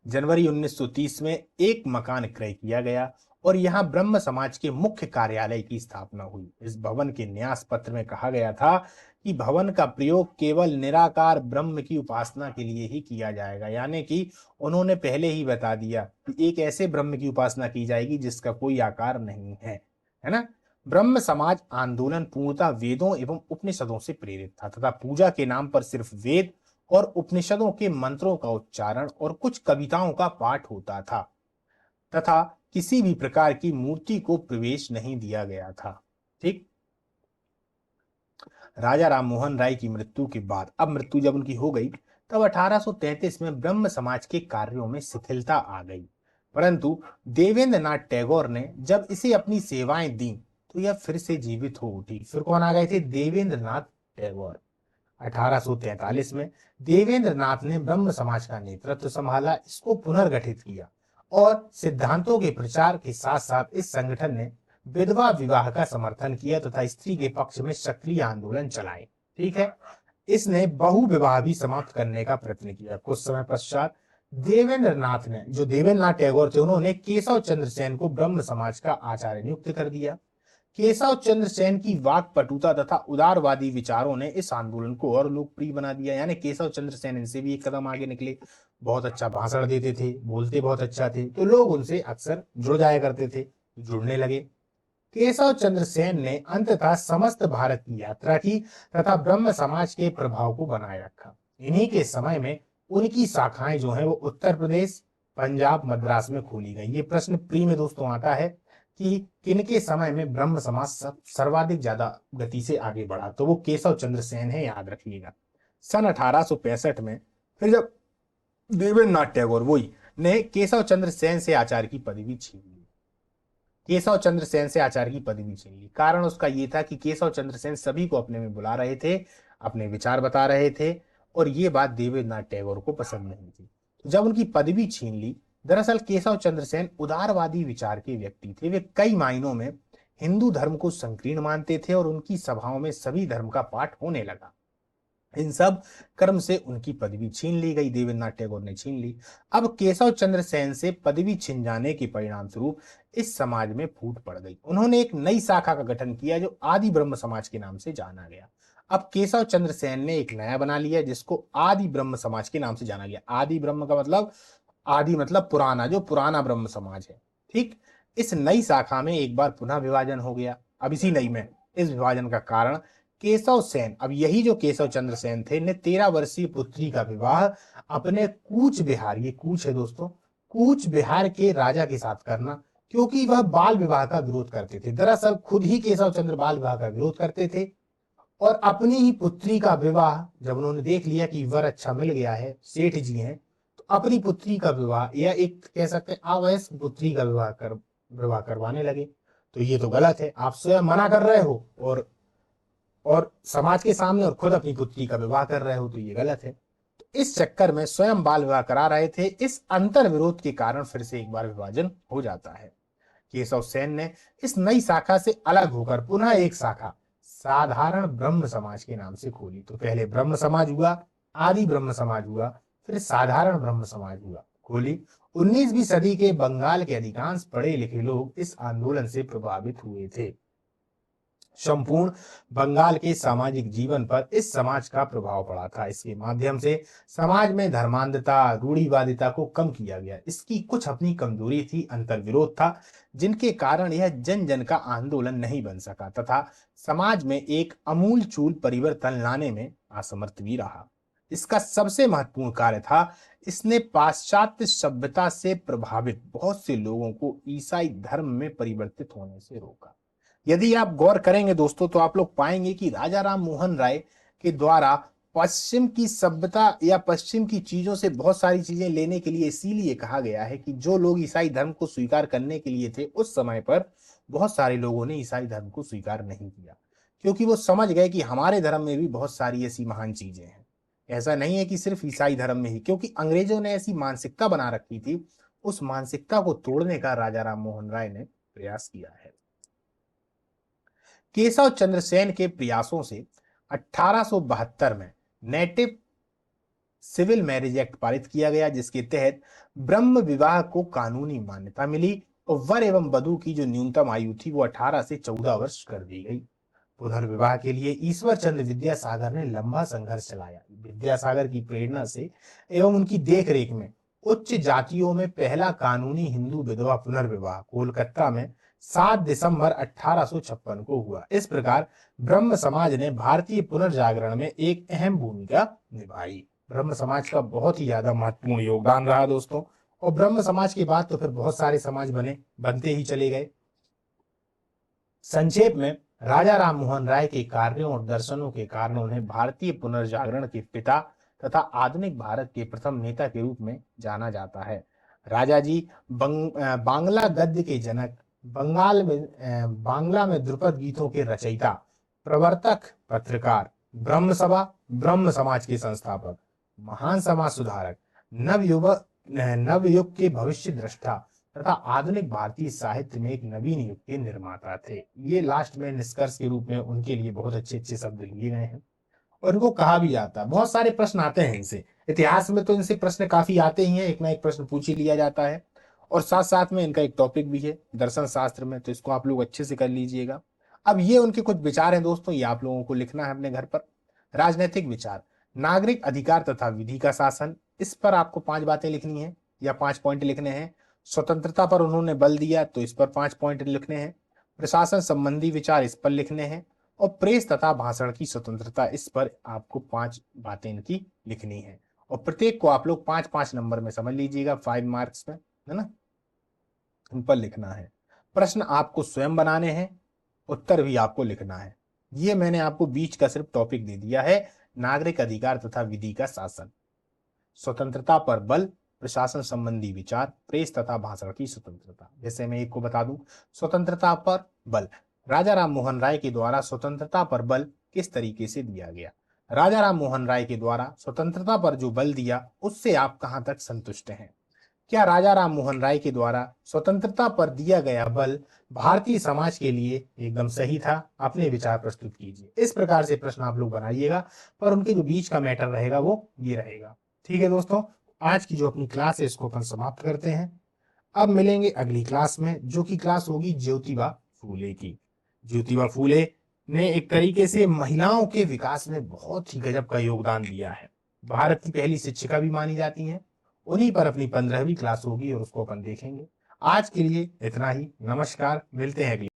Speaker 1: जनवरी 1930 में एक मकान क्रय किया गया और यहाँ ब्रह्म समाज के मुख्य कार्यालय की स्थापना हुई। इस भवन के न्यास पत्र में कहा गया था कि भवन का प्रयोग केवल निराकार ब्रह्म की उपासना के लिए ही किया जाएगा, यानी कि उन्होंने पहले ही बता दिया कि एक ऐसे ब्रह्म की उपासना की जाएगी जिसका कोई आकार नहीं है ना। ब्रह्म समाज आंदोलन पूर्णतः वेदों एवं उपनिषदों से प्रेरित था तथा पूजा के नाम पर सिर्फ वेद और उपनिषदों के मंत्रों का उच्चारण और कुछ कविताओं का पाठ होता था तथा किसी भी प्रकार की मूर्ति को प्रवेश नहीं दिया गया था। ठीक। राजा राम मोहन राय की मृत्यु के बाद, अब मृत्यु जब उनकी हो गई, तब 1833 में ब्रह्म समाज के कार्यों में शिथिलता आ गई, परंतु देवेंद्र नाथ टैगोर ने जब इसे अपनी सेवाएं दी तो यह फिर से जीवित हो उठी। फिर कौन आ गए थे? देवेंद्र नाथ टैगोर। 1843 में देवेंद्र नाथ ने ब्रह्म समाज का नेतृत्व संभाला, इसको पुनर्गठित किया और सिद्धांतों के प्रचार के साथ साथ इस संगठन ने विधवा विवाह का समर्थन किया तथा स्त्री के पक्ष में सक्रिय आंदोलन चलाए। ठीक है। इसने बहु विवाह भी समाप्त करने का प्रयत्न किया। कुछ समय पश्चात देवेंद्र नाथ ने, जो देवेंद्र नाथ टैगोर थे, उन्होंने केशव चंद्र सेन को ब्रह्म समाज का आचार्य नियुक्त कर दिया। केशव चंद्र सेन की वाक्पटुता तथा उदारवादी विचारों ने इस आंदोलन को और लोकप्रिय बना दिया। यानी केशव चंद्र सेन इनसे भी एक कदम आगे निकले, बहुत अच्छा भाषण देते थे, बोलते बहुत अच्छा थे, तो लोग उनसे अक्सर जुड़ जाया करते थे, जुड़ने लगे। केशव चंद्र सेन ने अंततः समस्त भारत की यात्रा की तथा ब्रह्म समाज के प्रभाव को बनाए रखा। इन्हीं के समय में उनकी शाखाएं जो है वो उत्तर प्रदेश, पंजाब, मद्रास में खोली गई। ये प्रश्न प्री में दोस्तों आता है कि किनके समय में ब्रह्म समाज सर्वाधिक ज्यादा गति से आगे बढ़ा, तो वो केशव चंद्र सेन है, याद रखिएगा। सन 1865 में फिर जब देवेंद्र नाथ टैगोर वही ने केशव चंद्र सेन से आचार्य की पदवी छीन ली। केशव चंद्र सेन से आचार्य की पदवी छीन ली। कारण उसका ये था कि केशव चंद्र सेन सभी को अपने में बुला रहे थे, अपने विचार बता रहे थे और ये बात देवेंद्र नाथ टैगोर को पसंद नहीं थी। तो जब उनकी पदवी छीन ली, दरअसल केशव चंद्र सेन उदारवादी विचार के व्यक्ति थे। वे कई मायनों में हिंदू धर्म को संकीर्ण मानते थे और उनकी सभाओं में सभी धर्म का पाठ होने लगा। इन सब कर्म से उनकी पदवी छीन ली गई, देवेंद्र नाथ टैगोर ने छीन ली। अब केशव चंद्र सेन से पदवी छिन जाने के परिणाम स्वरूप इस समाज में फूट पड़ गई। उन्होंने एक नई शाखा का गठन किया जो आदि ब्रह्म समाज के नाम से जाना गया। अब केशव चंद्र सेन ने एक नया बना लिया जिसको आदि ब्रह्म समाज के नाम से जाना गया। आदि ब्रह्म का मतलब, आदि मतलब पुराना, जो पुराना ब्रह्म समाज है। ठीक। इस नई शाखा में एक बार पुनः विभाजन हो गया। अब इसी नई में इस विभाजन का कारण केशव सेन, अब यही जो केशव चंद्र सेन थे, ने 13 वर्षीय पुत्री का विवाह अपने कूच बिहार, ये कूच है दोस्तों, कूच बिहार के राजा के साथ करना, क्योंकि वह बाल विवाह का विरोध करते थे। दरअसल खुद ही केशव चंद्र बाल विवाह का विरोध करते थे और अपनी ही पुत्री का विवाह, जब उन्होंने देख लिया कि वर अच्छा मिल गया है, सेठ जी हैं, तो अपनी पुत्री का विवाह, या एक कह सकते हैं अवयस्क पुत्री का विवाह करवाने लगे। तो ये तो गलत है, आप स्वयं मना कर रहे हो और समाज के सामने, और खुद अपनी पुत्री का विवाह कर रहे हो, तो ये गलत है। तो इस चक्कर में स्वयं बाल विवाह करा रहे थे। इस अंतर विरोध के कारण फिर से एक बार विभाजन हो जाता है। केशव सेन ने इस नई शाखा से अलग होकर पुनः एक शाखा साधारण ब्रह्म समाज के नाम से खोली। तो पहले ब्रह्म समाज हुआ, आदि ब्रह्म समाज हुआ, फिर साधारण ब्रह्म समाज हुआ, खोली। 19वीं सदी के बंगाल के अधिकांश पढ़े लिखे लोग इस आंदोलन से प्रभावित हुए थे। संपूर्ण बंगाल के सामाजिक जीवन पर इस समाज का प्रभाव पड़ा था। इसके माध्यम से समाज में धर्मांधता, रूढ़िवादिता को कम किया गया। इसकी कुछ अपनी कमजोरी थी, अंतर्विरोध था, जिनके कारण यह जन जन का आंदोलन नहीं बन सका तथा समाज में एक अमूलचूल परिवर्तन लाने में असमर्थ भी रहा। इसका सबसे महत्वपूर्ण कार्य था, इसने पाश्चात्य सभ्यता से प्रभावित बहुत से लोगों को ईसाई धर्म में परिवर्तित होने से रोका। यदि आप गौर करेंगे दोस्तों, तो आप लोग पाएंगे कि राजा राम मोहन राय के द्वारा पश्चिम की सभ्यता या पश्चिम की चीजों से बहुत सारी चीजें लेने के लिए इसीलिए कहा गया है कि जो लोग ईसाई धर्म को स्वीकार करने के लिए थे, उस समय पर बहुत सारे लोगों ने ईसाई धर्म को स्वीकार नहीं किया, क्योंकि वो समझ गए कि हमारे धर्म में भी बहुत सारी ऐसी महान चीजें हैं। ऐसा नहीं है कि सिर्फ ईसाई धर्म में ही, क्योंकि अंग्रेजों ने ऐसी मानसिकता बना रखी थी। उस मानसिकता को तोड़ने का राजा राम मोहन राय ने प्रयास किया है। केशव चंद्र सेन के प्रयासों से 1872 में नेटिव सिविल मैरिज एक्ट पारित किया गया, जिसके तहत ब्रह्म विवाह को कानूनी मान्यता मिली और वर एवं वधू की जो न्यूनतम आयु थी वो 18 से 14 वर्ष कर दी गई। पुनर्विवाह के लिए ईश्वर चंद्र विद्यासागर ने लंबा संघर्ष चलाया। विद्यासागर की प्रेरणा से एवं उनकी देखरेख में उच्च जातियों में पहला कानूनी हिंदू विधवा पुनर्विवाह कोलकाता में 7 दिसंबर 1856 को हुआ। इस प्रकार ब्रह्म समाज ने भारतीय पुनर्जागरण में एक अहम भूमिका निभाई। ब्रह्म समाज का बहुत ही ज्यादा महत्वपूर्ण योगदान रहा दोस्तों, और ब्रह्म समाज के बाद तो फिर बहुत सारे समाज बनते ही चले गए। संक्षेप में राजा राम मोहन राय के कार्यों और दर्शनों के कारण उन्हें भारतीय पुनर्जागरण के पिता तथा आधुनिक भारत के प्रथम नेता के रूप में जाना जाता है। राजा जी बांग्ला गद्य के जनक, बांग्ला में ध्रुपद गीतों के रचयिता, प्रवर्तक, पत्रकार, ब्रह्म सभा, ब्रह्म समाज के संस्थापक, महान समाज सुधारक, नवयुग के भविष्य दृष्टा तथा आधुनिक भारतीय साहित्य में एक नवीन युग के निर्माता थे। ये लास्ट में निष्कर्ष के रूप में उनके लिए बहुत अच्छे अच्छे शब्द लिए गए हैं और इनको कहा भी जाता है। बहुत सारे प्रश्न आते हैं इनसे, इतिहास में तो इनसे प्रश्न काफी आते ही हैं, एक ना एक प्रश्न पूछ ही लिया जाता है। और साथ साथ में इनका एक टॉपिक भी है दर्शन शास्त्र में, तो इसको आप लोग अच्छे से कर लीजिएगा। अब ये उनके कुछ विचार हैं दोस्तों, ये आप लोगों को लिखना है अपने घर पर। राजनीतिक विचार, नागरिक अधिकार तथा विधि का शासन, इस पर आपको 5 बातें लिखनी है या 5 पॉइंट लिखने हैं। स्वतंत्रता पर उन्होंने बल दिया, तो इस पर 5 पॉइंट लिखने हैं। प्रशासन संबंधी विचार, इस पर लिखने हैं। और प्रेस तथा भाषण की स्वतंत्रता, इस पर आपको 5 बातें इनकी लिखनी है। और प्रत्येक को आप लोग 5-5 नंबर में समझ लीजिएगा, 5 मार्क्स में, है ना, इन पर लिखना है। प्रश्न आपको स्वयं बनाने हैं, उत्तर भी आपको लिखना है। ये मैंने आपको बीच का सिर्फ टॉपिक दे दिया है, नागरिक अधिकार तथा विधि का शासन, स्वतंत्रता पर बल, प्रशासन संबंधी विचार, प्रेस तथा भाषण की स्वतंत्रता। जैसे मैं एक को बता दूं, स्वतंत्रता पर बल, राजा राम मोहन राय के द्वारा स्वतंत्रता पर बल किस तरीके से दिया गया। राजा राम मोहन राय के द्वारा स्वतंत्रता पर जो बल दिया, उससे आप कहां तक संतुष्ट हैं? क्या राजा राम मोहन राय के द्वारा स्वतंत्रता पर दिया गया बल भारतीय समाज के लिए एकदम सही था? अपने विचार प्रस्तुत कीजिए। इस प्रकार से प्रश्न आप लोग बनाइएगा, पर उनके जो बीच का मैटर रहेगा वो ये रहेगा। ठीक है दोस्तों, आज की जो अपनी क्लास है इसको अपन समाप्त करते हैं। अब मिलेंगे अगली क्लास में, जो कि क्लास होगी ज्योतिबा फूले की। ज्योतिबा फूले ने एक तरीके से महिलाओं के विकास में बहुत ही गजब का योगदान दिया है। भारत की पहली शिक्षिका भी मानी जाती हैं। उन्हीं पर अपनी 15वीं क्लास होगी और उसको अपन देखेंगे। आज के लिए इतना ही। नमस्कार, मिलते हैं अगली